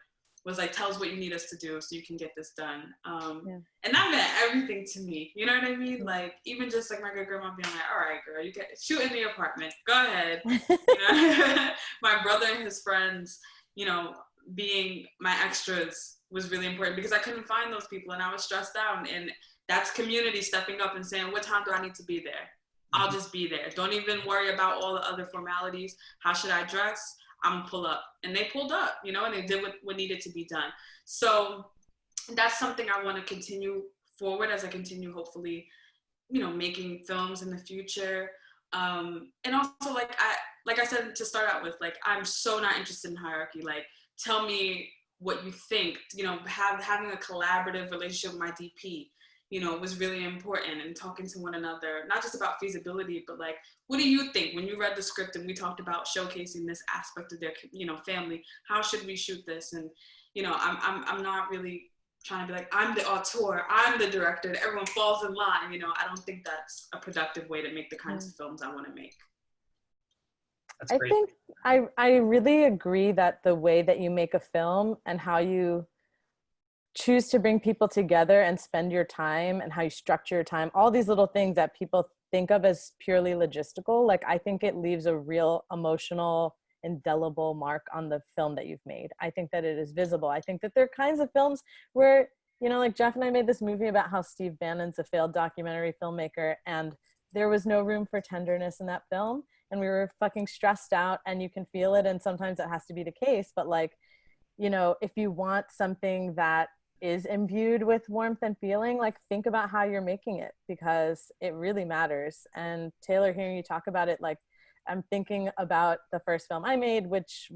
[SPEAKER 5] was like, tell us what you need us to do so you can get this done. And that meant everything to me. You know what I mean? Like, even just like my good grandma being like, all right, girl, you get shoot in the apartment. Go ahead. My brother and his friends, being my extras was really important, because I couldn't find those people and I was stressed out. And that's community stepping up and saying, what time do I need to be there? I'll just be there. Don't even worry about all the other formalities. How should I dress? I'm gonna pull up. And they pulled up, and they did what needed to be done. So that's something I want to continue forward as I continue, hopefully, making films in the future. And also, like I said to start out with, like, I'm so not interested in hierarchy. Like, tell me what you think, having a collaborative relationship with my DP, was really important, and talking to one another, not just about feasibility, but like, what do you think when you read the script and we talked about showcasing this aspect of their, family? How should we shoot this? And, I'm not really trying to be like, I'm the auteur, I'm the director, and everyone falls in line. I don't think that's a productive way to make the kinds of films I want to make.
[SPEAKER 3] I think I really agree that the way that you make a film and how you choose to bring people together and spend your time and how you structure your time, all these little things that people think of as purely logistical, like, I think it leaves a real emotional, indelible mark on the film that you've made. I think that it is visible. I think that there are kinds of films where, like Jeff and I made this movie about how Steve Bannon's a failed documentary filmmaker, and there was no room for tenderness in that film, and we were fucking stressed out, and you can feel it, and sometimes it has to be the case, but like, if you want something that is imbued with warmth and feeling, like, think about how you're making it, because it really matters. And Tayler, hearing you talk about it, like, I'm thinking about the first film I made, which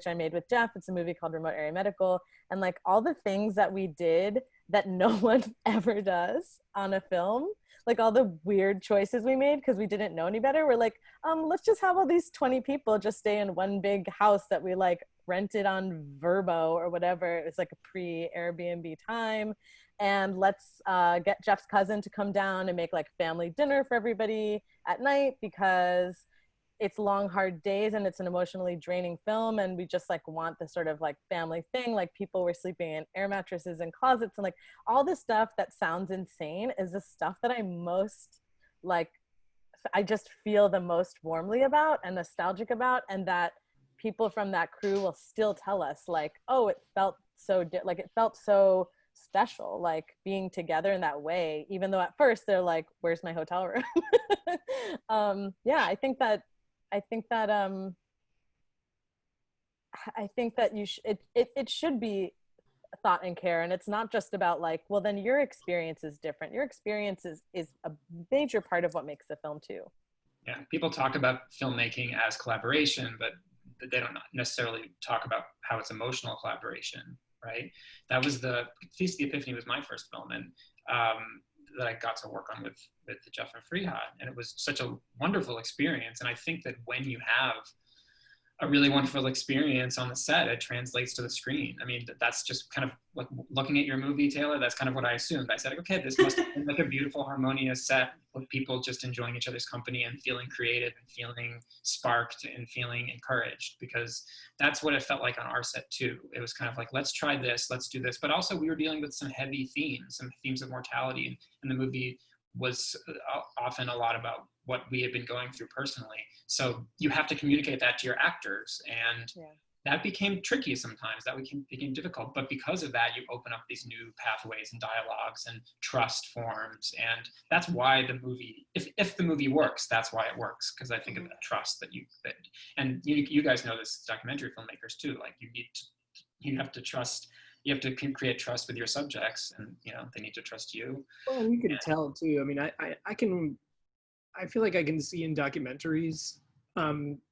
[SPEAKER 3] I made with Jeff. It's a movie called Remote Area Medical, and like, all the things that we did that no one ever does on a film, like all the weird choices we made because we didn't know any better. We're like, let's just have all these 20 people just stay in one big house that we like rented on Verbo or whatever. It was like a pre-Airbnb time. And let's get Jeff's cousin to come down and make like family dinner for everybody at night, because it's long, hard days and it's an emotionally draining film. And we just like want the sort of like family thing. Like, people were sleeping in air mattresses and closets, and like all this stuff that sounds insane is the stuff that I most like, I just feel the most warmly about and nostalgic about. And that people from that crew will still tell us like, oh, it felt so it felt so special, like being together in that way, even though at first they're like, where's my hotel room? I think that it should be thought and care, and it's not just about like, well, then your experience is different. Your experience is a major part of what makes the film too.
[SPEAKER 4] Yeah, people talk about filmmaking as collaboration, but they don't necessarily talk about how it's emotional collaboration, right? That was Feast of the Epiphany was my first film, and that I got to work on with Jeff and Farihah, and it was such a wonderful experience. And I think that when you have a really wonderful experience on the set, it translates to the screen. I mean, that's just kind of like looking at your movie, Tayler, that's kind of what I assumed. I said, okay, this must have been like a beautiful, harmonious set with people just enjoying each other's company and feeling creative and feeling sparked and feeling encouraged, because that's what it felt like on our set too. It was kind of like, let's try this, let's do this. But also we were dealing with some heavy themes, some themes of mortality, and the movie was often a lot about what we had been going through personally. So you have to communicate that to your actors, and that became tricky sometimes. That became difficult. But because of that, you open up these new pathways and dialogues and trust forms. And that's why the movie, if the movie works, that's why it works. Because I think of that trust and you guys know this, documentary filmmakers too. Like you have to trust you have to create trust with your subjects, and they need to trust you.
[SPEAKER 2] Well, and you can tell too. I mean, I feel like I can see in documentaries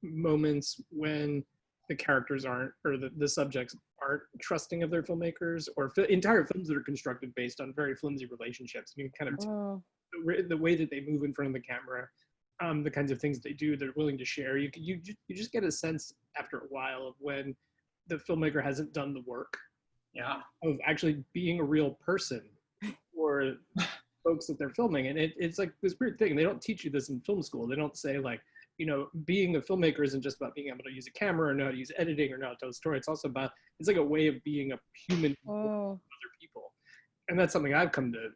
[SPEAKER 2] moments when the characters aren't, or the subjects aren't trusting of their filmmakers, or entire films that are constructed based on very flimsy relationships. And you kind of the way that they move in front of the camera, the kinds of things they do, they're willing to share. You just get a sense after a while of when the filmmaker hasn't done the work of actually being a real person for folks that they're filming. And it's like this weird thing. They don't teach you this in film school. They don't say like, being a filmmaker isn't just about being able to use a camera or know how to use editing or know how to tell a story. It's also about, it's like a way of being a human with other people. And that's something I've come to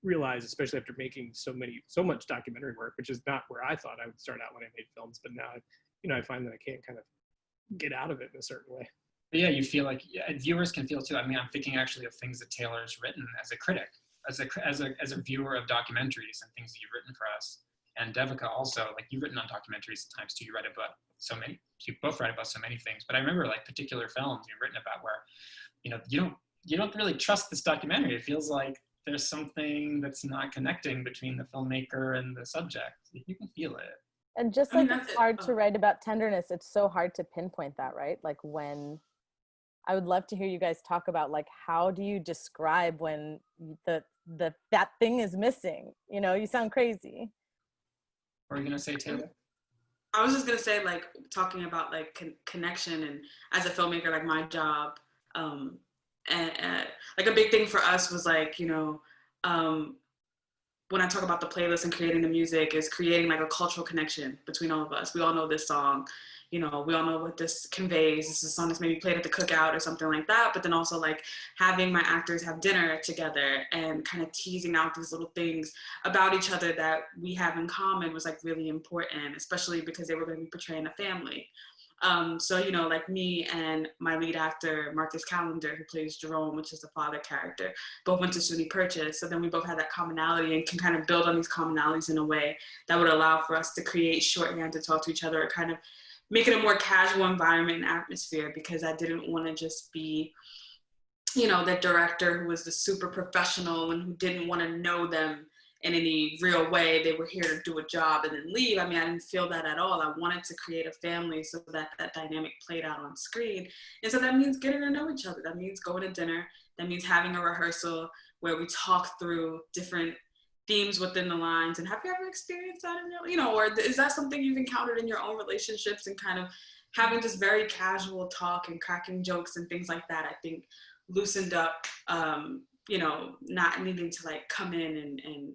[SPEAKER 2] realize, especially after making so much documentary work, which is not where I thought I would start out when I made films. But now, I find that I can't kind of get out of it in a certain way.
[SPEAKER 4] But yeah, you feel like viewers can feel too. I mean, I'm thinking actually of things that Taylor's written as a critic, as a viewer of documentaries and things that you've written for us. And Devika also, like, you've written on documentaries at times too. You both write about so many things. But I remember like particular films you've written about where, you don't really trust this documentary. It feels like there's something that's not connecting between the filmmaker and the subject. You can feel it.
[SPEAKER 3] And just like it's hard to write about tenderness, it's so hard to pinpoint that, right? Like when, I would love to hear you guys talk about like, how do you describe when that thing is missing? You sound crazy.
[SPEAKER 4] What are you gonna say, Taylor?
[SPEAKER 5] I was just gonna say, like, talking about like connection, and as a filmmaker, like my job, and like a big thing for us was like, when I talk about the playlist and creating the music, is creating like a cultural connection between all of us. We all know this song, we all know what this conveys. This is a song that's maybe played at the cookout or something like that. But then also like having my actors have dinner together and kind of teasing out these little things about each other that we have in common was like really important, especially because they were going to be portraying a family. So, like me and my lead actor, Marcus Callender, who plays Jerome, which is the father character, both went to SUNY Purchase. So then we both had that commonality and can kind of build on these commonalities in a way that would allow for us to create shorthand to talk to each other, or kind of make it a more casual environment and atmosphere, because I didn't want to just be, the director who was the super professional and who didn't want to know them in any real way. They were here to do a job and then leave. I mean, I didn't feel that at all. I wanted to create a family so that that dynamic played out on screen. And so that means getting to know each other. That means going to dinner. That means having a rehearsal where we talk through different themes within the lines. And have you ever experienced that in your, or is that something you've encountered in your own relationships, and kind of having just very casual talk and cracking jokes and things like that, I think loosened up, not needing to like come in and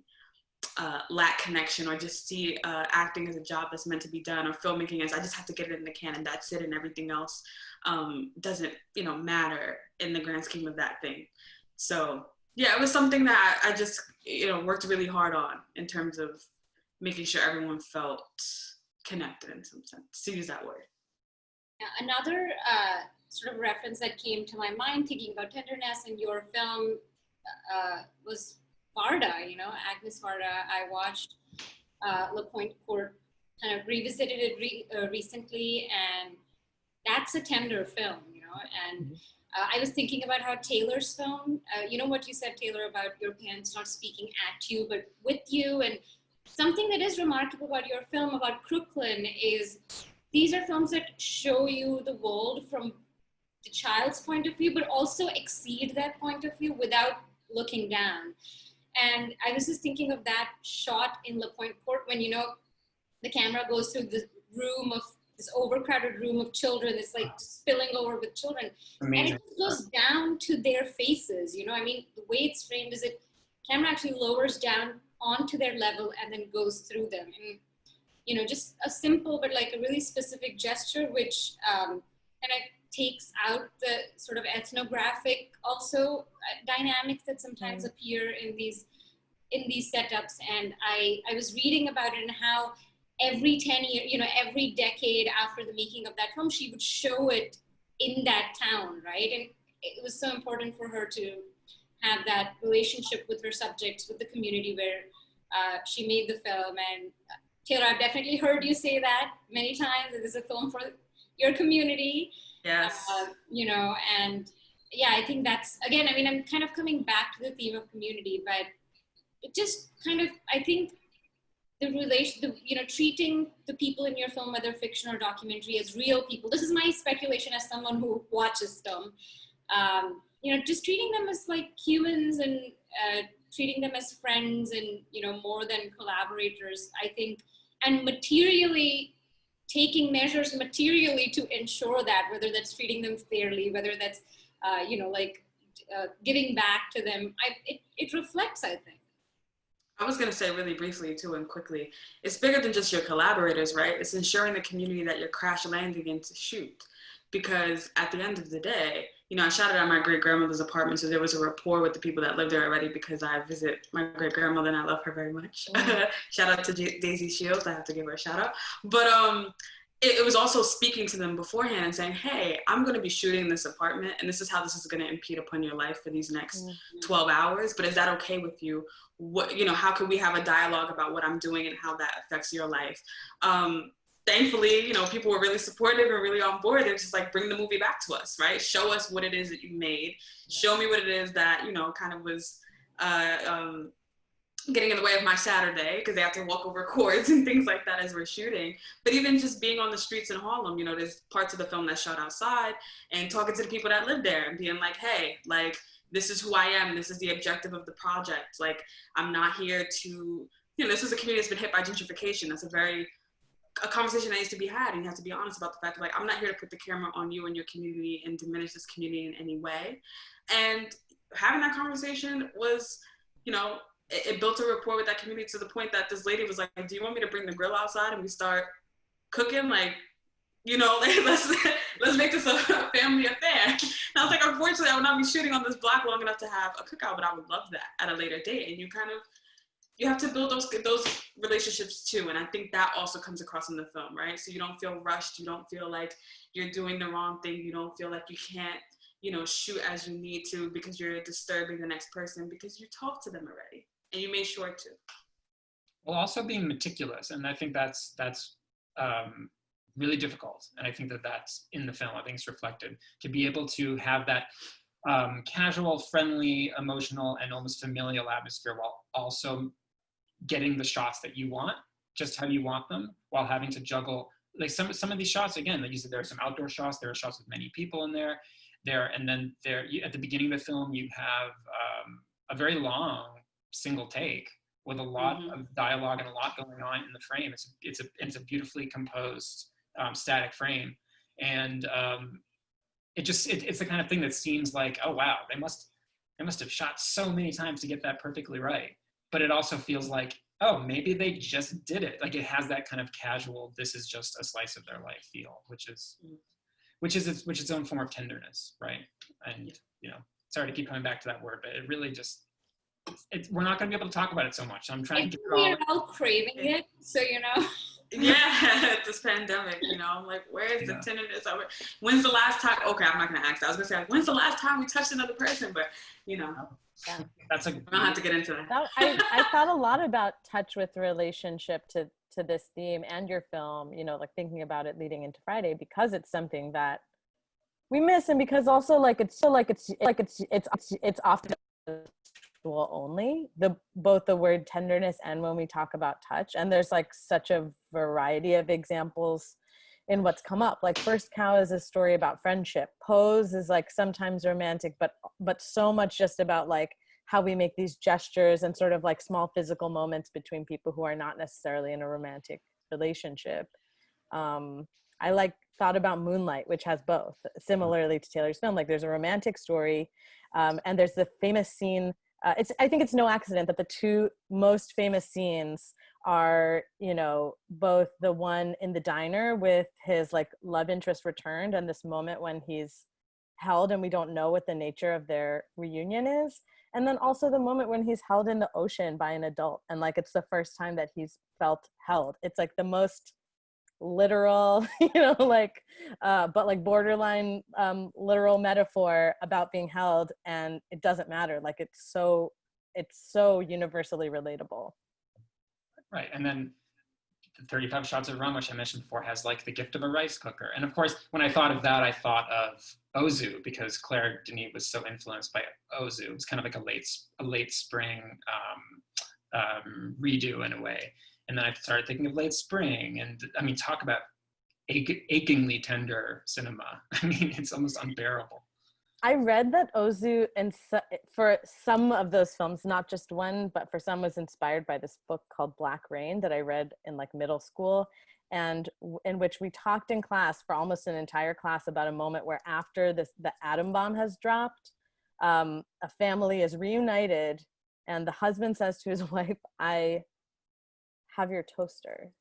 [SPEAKER 5] lack connection, or just see acting as a job that's meant to be done, or filmmaking as I just have to get it in the can and that's it, and everything else doesn't matter in the grand scheme of that thing. So yeah, it was something that I just worked really hard on in terms of making sure everyone felt connected in some sense, to use that word.
[SPEAKER 6] Yeah, another sort of reference that came to my mind thinking about tenderness in your film was Varda, Agnes Varda. I watched La Pointe Court, kind of revisited it recently, and that's a tender film, and I was thinking about how Taylor's film, what you said, Taylor, about your parents not speaking at you, but with you, and something that is remarkable about your film, about Crooklyn, is these are films that show you the world from the child's point of view, but also exceed that point of view without looking down. And I was just thinking of that shot in La Pointe Court when, the camera goes through this overcrowded room of children. It's like spilling over with children. Amazing. And it goes down to their faces, the way it's framed is it camera actually lowers down onto their level and then goes through them. And, just a simple, but like a really specific gesture, which kind of takes out the sort of ethnographic also dynamics that sometimes appear in these setups. And I was reading about it and how every 10 years, every decade after the making of that film, she would show it in that town, right? And it was so important for her to have that relationship with her subjects, with the community where she made the film. And Taylor, I've definitely heard you say that many times, that this is a film for your community.
[SPEAKER 5] Yes.
[SPEAKER 6] And yeah, I think that's, again, I mean, I'm kind of coming back to the theme of community, but it just kind of, I think treating the people in your film, whether fiction or documentary, as real people. This is my speculation as someone who watches film. Just treating them as like humans and treating them as friends and, more than collaborators, I think, and materially taking measures materially to ensure that, whether that's treating them fairly, whether that's, giving back to them, it reflects, I think.
[SPEAKER 5] I was going to say really briefly too and quickly, it's bigger than just your collaborators, right? It's ensuring the community that you're crash landing in to shoot. Because at the end of the day, I shouted out my great grandmother's apartment, so there was a rapport with the people that live there already because I visit my great grandmother and I love her very much. Shout out to Daisy Shields, I have to give her a shout out. But it was also speaking to them beforehand and saying, hey, I'm going to be shooting this apartment and this is how this is going to impede upon your life for these next 12 hours. But is that okay with you? What, how can we have a dialogue about what I'm doing and how that affects your life? Thankfully, people were really supportive and really on board. They're just like, bring the movie back to us, right? Show us what it is that you made. Show me what it is that, kind of was getting in the way of my Saturday, because they have to walk over cords and things like that as we're shooting. But even just being on the streets in Harlem, there's parts of the film that shot outside and talking to the people that live there and being like, hey, like, this is who I am. This is the objective of the project. Like, I'm not here to, this is a community that's been hit by gentrification. That's a conversation that needs to be had, and you have to be honest about the fact that, like, I'm not here to put the camera on you and your community and diminish this community in any way. And having that conversation was, it built a rapport with that community to the point that this lady was like, do you want me to bring the grill outside and we start cooking? Like, let's make this a family affair. And I was like, unfortunately, I would not be shooting on this block long enough to have a cookout, but I would love that at a later date. And you have to build those relationships too. And I think that also comes across in the film, right? So you don't feel rushed. You don't feel like you're doing the wrong thing. You don't feel like you can't, shoot as you need to because you're disturbing the next person, because you talked to them already and you made sure to.
[SPEAKER 4] Well, also being meticulous. And I think that's really difficult. And I think that's in the film. I think it's reflected to be able to have that casual, friendly, emotional, and almost familial atmosphere while also getting the shots that you want, just how you want them, while having to juggle, like some of these shots, again, like you said, there are some outdoor shots, there are shots with many people in there, and then at the beginning of the film, you have a very long single take with a lot of dialogue and a lot going on in the frame. It's a beautifully composed static frame, and it's the kind of thing that seems like, oh wow, they must have shot so many times to get that perfectly right. But it also feels like, oh, maybe they just did it. Like, it has that kind of casual, this is just a slice of their life feel, which is its own form of tenderness, right? And sorry to keep coming back to that word, but it really just, we're not going to be able to talk about it so much. So I'm trying to.
[SPEAKER 6] We're all craving it, so
[SPEAKER 5] Yeah, this pandemic, I'm like, where's the tenderness of it? When's the last time? Okay, I'm not gonna ask that. I was gonna say, like, when's the last time we touched another person? But
[SPEAKER 4] that's
[SPEAKER 5] I don't have to get into that.
[SPEAKER 3] I thought a lot about touch with relationship to this theme and your film. Like thinking about it leading into Friday, because it's something that we miss, and because also it's often only both the word tenderness and when we talk about touch, and there's like such a variety of examples in what's come up. Like First Cow is a story about friendship. Pose is like sometimes romantic, but so much just about like how we make these gestures and sort of like small physical moments between people who are not necessarily in a romantic relationship. I thought about Moonlight, which has both, similarly to Taylor's film. Like there's a romantic story, and there's the famous scene. I think it's no accident that the two most famous scenes are, both the one in the diner with his like love interest returned, and this moment when he's held and we don't know what the nature of their reunion is. And then also the moment when he's held in the ocean by an adult, and like it's the first time that he's felt held. It's like the most literal, but like borderline literal metaphor about being held, and it doesn't matter. Like it's so universally relatable.
[SPEAKER 4] Right, and then the 35 Shots of Rum, which I mentioned before, has like The Gift of a Rice Cooker. And of course, when I thought of that, I thought of Ozu, because Claire Denis was so influenced by Ozu. It was kind of like a late spring redo in a way. And then I started thinking of Late Spring, and I mean, talk about achingly tender cinema. I mean, it's almost unbearable.
[SPEAKER 3] I read that Ozu, and for some of those films, not just one, but for some, was inspired by this book called Black Rain that I read in like middle school, and in which we talked in class for almost an entire class about a moment where after the atom bomb has dropped, a family is reunited, and the husband says to his wife, "I have your toaster.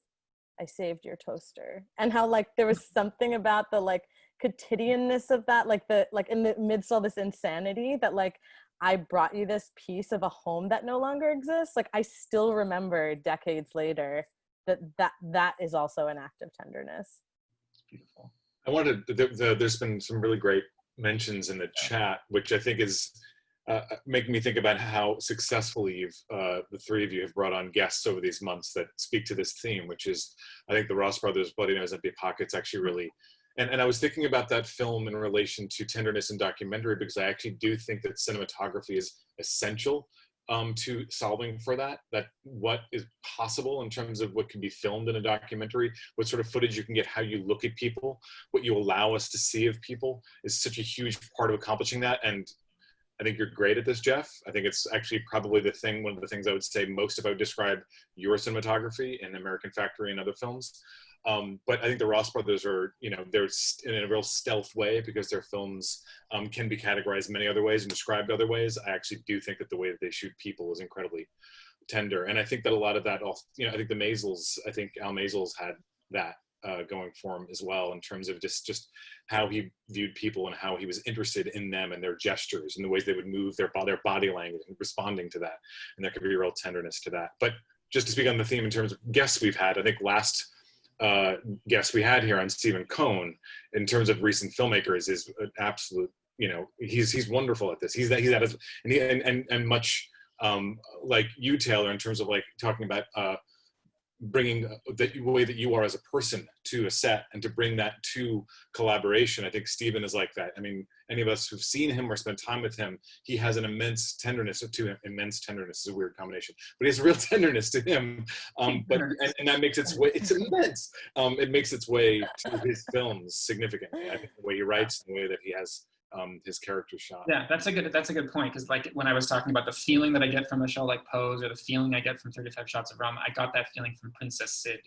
[SPEAKER 3] I saved your toaster." And how like there was something about the like quotidianness of that, like in the midst of all this insanity, that like, I brought you this piece of a home that no longer exists. Like I still remember decades later that is also an act of tenderness.
[SPEAKER 1] It's beautiful. I wanted there's been some really great mentions in the chat, which I think is making me think about how successfully you've the three of you have brought on guests over these months that speak to this theme, which is, I think the Ross Brothers' Bloody Nose Empty Pockets actually really, and I was thinking about that film in relation to tenderness and documentary, because I actually do think that cinematography is essential to solving for that what is possible in terms of what can be filmed in a documentary, what sort of footage you can get, how you look at people, what you allow us to see of people is such a huge part of accomplishing that. And I think you're great at this, Jeff. I think it's actually probably one of the things I would say most if I would describe your cinematography in American Factory and other films. But I think the Ross Brothers are, they're in a real stealth way, because their films can be categorized many other ways and described other ways. I actually do think that the way that they shoot people is incredibly tender. And I think that a lot of that, I think Al Maisels had that going for him as well, in terms of just how he viewed people and how he was interested in them and their gestures and the ways they would move their body language and responding to that. And there could be a real tenderness to that. But just to speak on the theme in terms of guests we've had, I think last guest we had here on Stephen Cohn, in terms of recent filmmakers, is an absolute, he's wonderful at this. He's at his, and much like you, Taylor, in terms of like talking about bringing the way that you are as a person to a set and to bring that to collaboration. I think Stephen is like that. I mean, any of us who've seen him or spent time with him, he has an immense tenderness to him. Immense tenderness is a weird combination, but he has a real tenderness to him. And that makes its way, it's immense. It makes its way to his films significantly. I think the way he writes, the way that he has his character shot.
[SPEAKER 4] Yeah, that's a good point, because like when I was talking about the feeling that I get from a show like Pose, or the feeling I get from 35 Shots of Rum, I got that feeling from Princess Sid,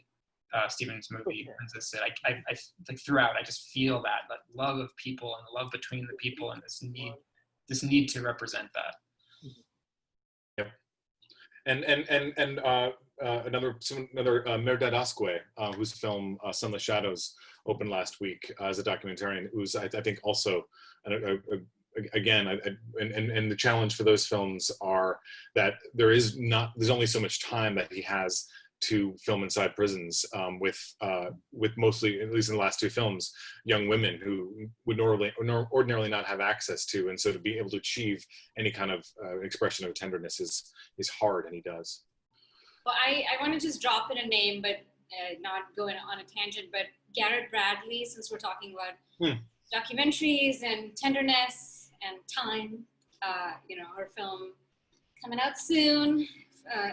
[SPEAKER 4] Stephen's movie, Princess Sid. I like throughout, I just feel that love of people and the love between the people, and this need to represent that.
[SPEAKER 1] Yep. And another Mehrdad Asque, whose film Sunless Shadows opened last week as a documentarian, who's I think also again, and the challenge for those films are that there's only so much time that he has to film inside prisons with mostly, at least in the last two films, young women who would ordinarily not have access to, and so to be able to achieve any kind of expression of tenderness is hard, and he does.
[SPEAKER 6] Well, I want to just drop in a name, but not go on a tangent, but Garrett Bradley, since we're talking about documentaries and tenderness and time, her film coming out soon.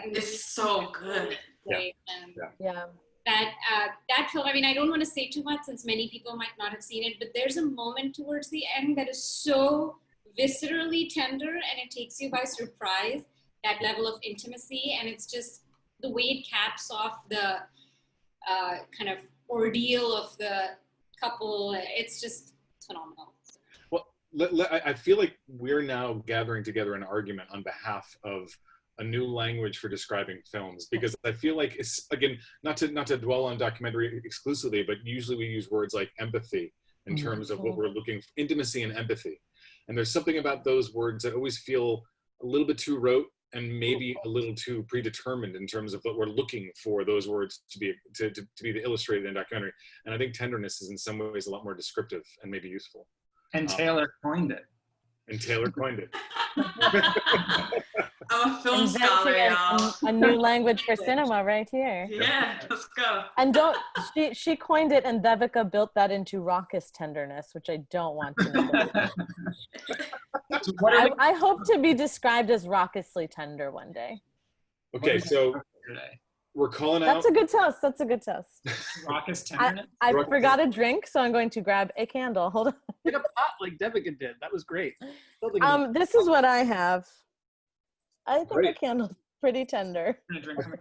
[SPEAKER 5] It's so good.
[SPEAKER 3] Yeah.
[SPEAKER 6] That film, I mean, I don't want to say too much since many people might not have seen it, but there's a moment towards the end that is so viscerally tender, and it takes you by surprise, that level of intimacy, and it's just the way it caps off the kind of ordeal of the couple. It's phenomenal.
[SPEAKER 1] Well, I feel like we're now gathering together an argument on behalf of a new language for describing films, because I feel like it's, again, not to dwell on documentary exclusively, but usually we use words like empathy in terms of what we're looking for, intimacy and empathy. And there's something about those words that always feel a little bit too rote and maybe a little too predetermined in terms of what we're looking for those words to be illustrated in a documentary. And I think tenderness is in some ways a lot more descriptive and maybe useful.
[SPEAKER 4] And Taylor coined it.
[SPEAKER 5] I'm a film scholar, y'all.
[SPEAKER 3] A new language for cinema right here.
[SPEAKER 5] Yeah, let's go.
[SPEAKER 3] And she coined it, and Devika built that into raucous tenderness, which I don't want to know.
[SPEAKER 4] So
[SPEAKER 3] I hope to be described as raucously tender one day.
[SPEAKER 1] Okay, so we're calling out.
[SPEAKER 3] That's a good toast. That's a good toast.
[SPEAKER 4] Raucous tenderness?
[SPEAKER 3] I forgot a drink, so I'm going to grab a candle. Hold on.
[SPEAKER 2] Like a pot like Devika did. That was great.
[SPEAKER 3] This is what I have. I think
[SPEAKER 1] Great.
[SPEAKER 3] the candle's pretty tender.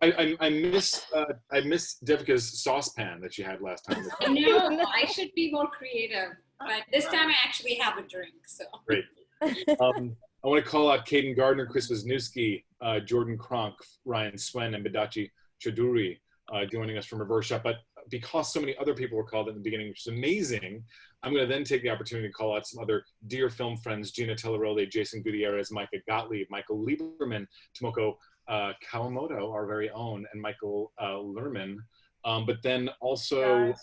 [SPEAKER 1] I miss Devika's saucepan that she had last time.
[SPEAKER 6] I know, I should be more creative, but this time I actually have a drink, so.
[SPEAKER 1] Great. I want to call out Caden Gardner, Chris Wisniewski, Jordan Kronk, Ryan Swen, and Badachi Chaduri joining us from Reverse Shot. But because so many other people were called in the beginning, which is amazing, I'm going to then take the opportunity to call out some other dear film friends: Gina Tellerolde, Jason Gutierrez, Micah Gottlieb, Michael Lieberman, Tomoko Kawamoto, our very own, and Michael Lerman. But then also,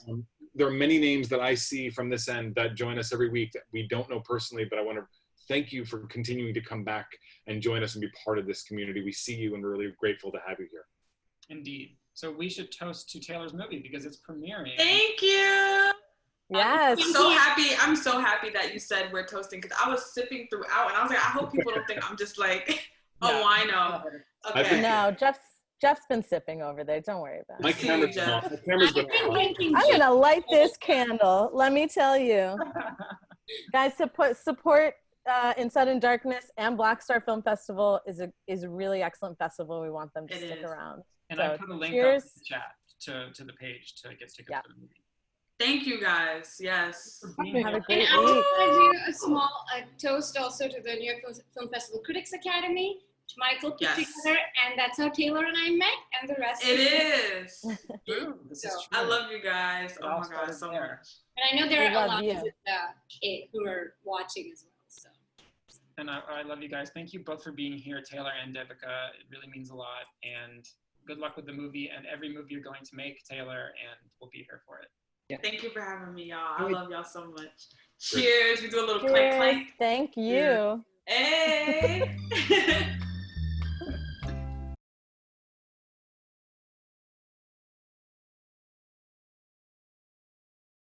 [SPEAKER 1] there are many names that I see from this end that join us every week that we don't know personally, but I want to thank you for continuing to come back and join us and be part of this community. We see you and we're really grateful to have you here.
[SPEAKER 4] Indeed. So we should toast to Taylor's movie because it's premiering.
[SPEAKER 5] Thank you.
[SPEAKER 3] Yes.
[SPEAKER 5] I'm so happy that you said we're toasting, because I was sipping throughout and I was like, I hope people don't think I'm just like a wino. Okay.
[SPEAKER 3] No, Jeff's been sipping over there. Don't worry about it.
[SPEAKER 1] My camera's been on.
[SPEAKER 3] I'm gonna light this candle. Let me tell you, guys, support Inside in Darkness and Black Star Film Festival is a really excellent festival. We want them to stick around.
[SPEAKER 4] And
[SPEAKER 3] so,
[SPEAKER 4] I put a link up in the chat to the page to get tickets for the movie.
[SPEAKER 5] Thank you guys. Yes.
[SPEAKER 3] Have a great
[SPEAKER 6] And I
[SPEAKER 3] week.
[SPEAKER 6] want to do a small toast also to the New York Film Festival Critics Academy, which Michael put together, and that's how Taylor and I met, and the rest
[SPEAKER 5] is.
[SPEAKER 4] This is true.
[SPEAKER 5] I love you guys. Oh my God, so much.
[SPEAKER 6] And I know there are a lot
[SPEAKER 3] you.
[SPEAKER 6] of who are watching as well. So.
[SPEAKER 4] And I love you guys. Thank you both for being here, Taylor and Devika. It really means a lot. And good luck with the movie and every movie you're going to make, Taylor, and we'll be here for it.
[SPEAKER 2] Yeah.
[SPEAKER 5] Thank you for having me, y'all. I love y'all so much. Cheers. We do a little clank clank.
[SPEAKER 3] Thank you.
[SPEAKER 5] Hey.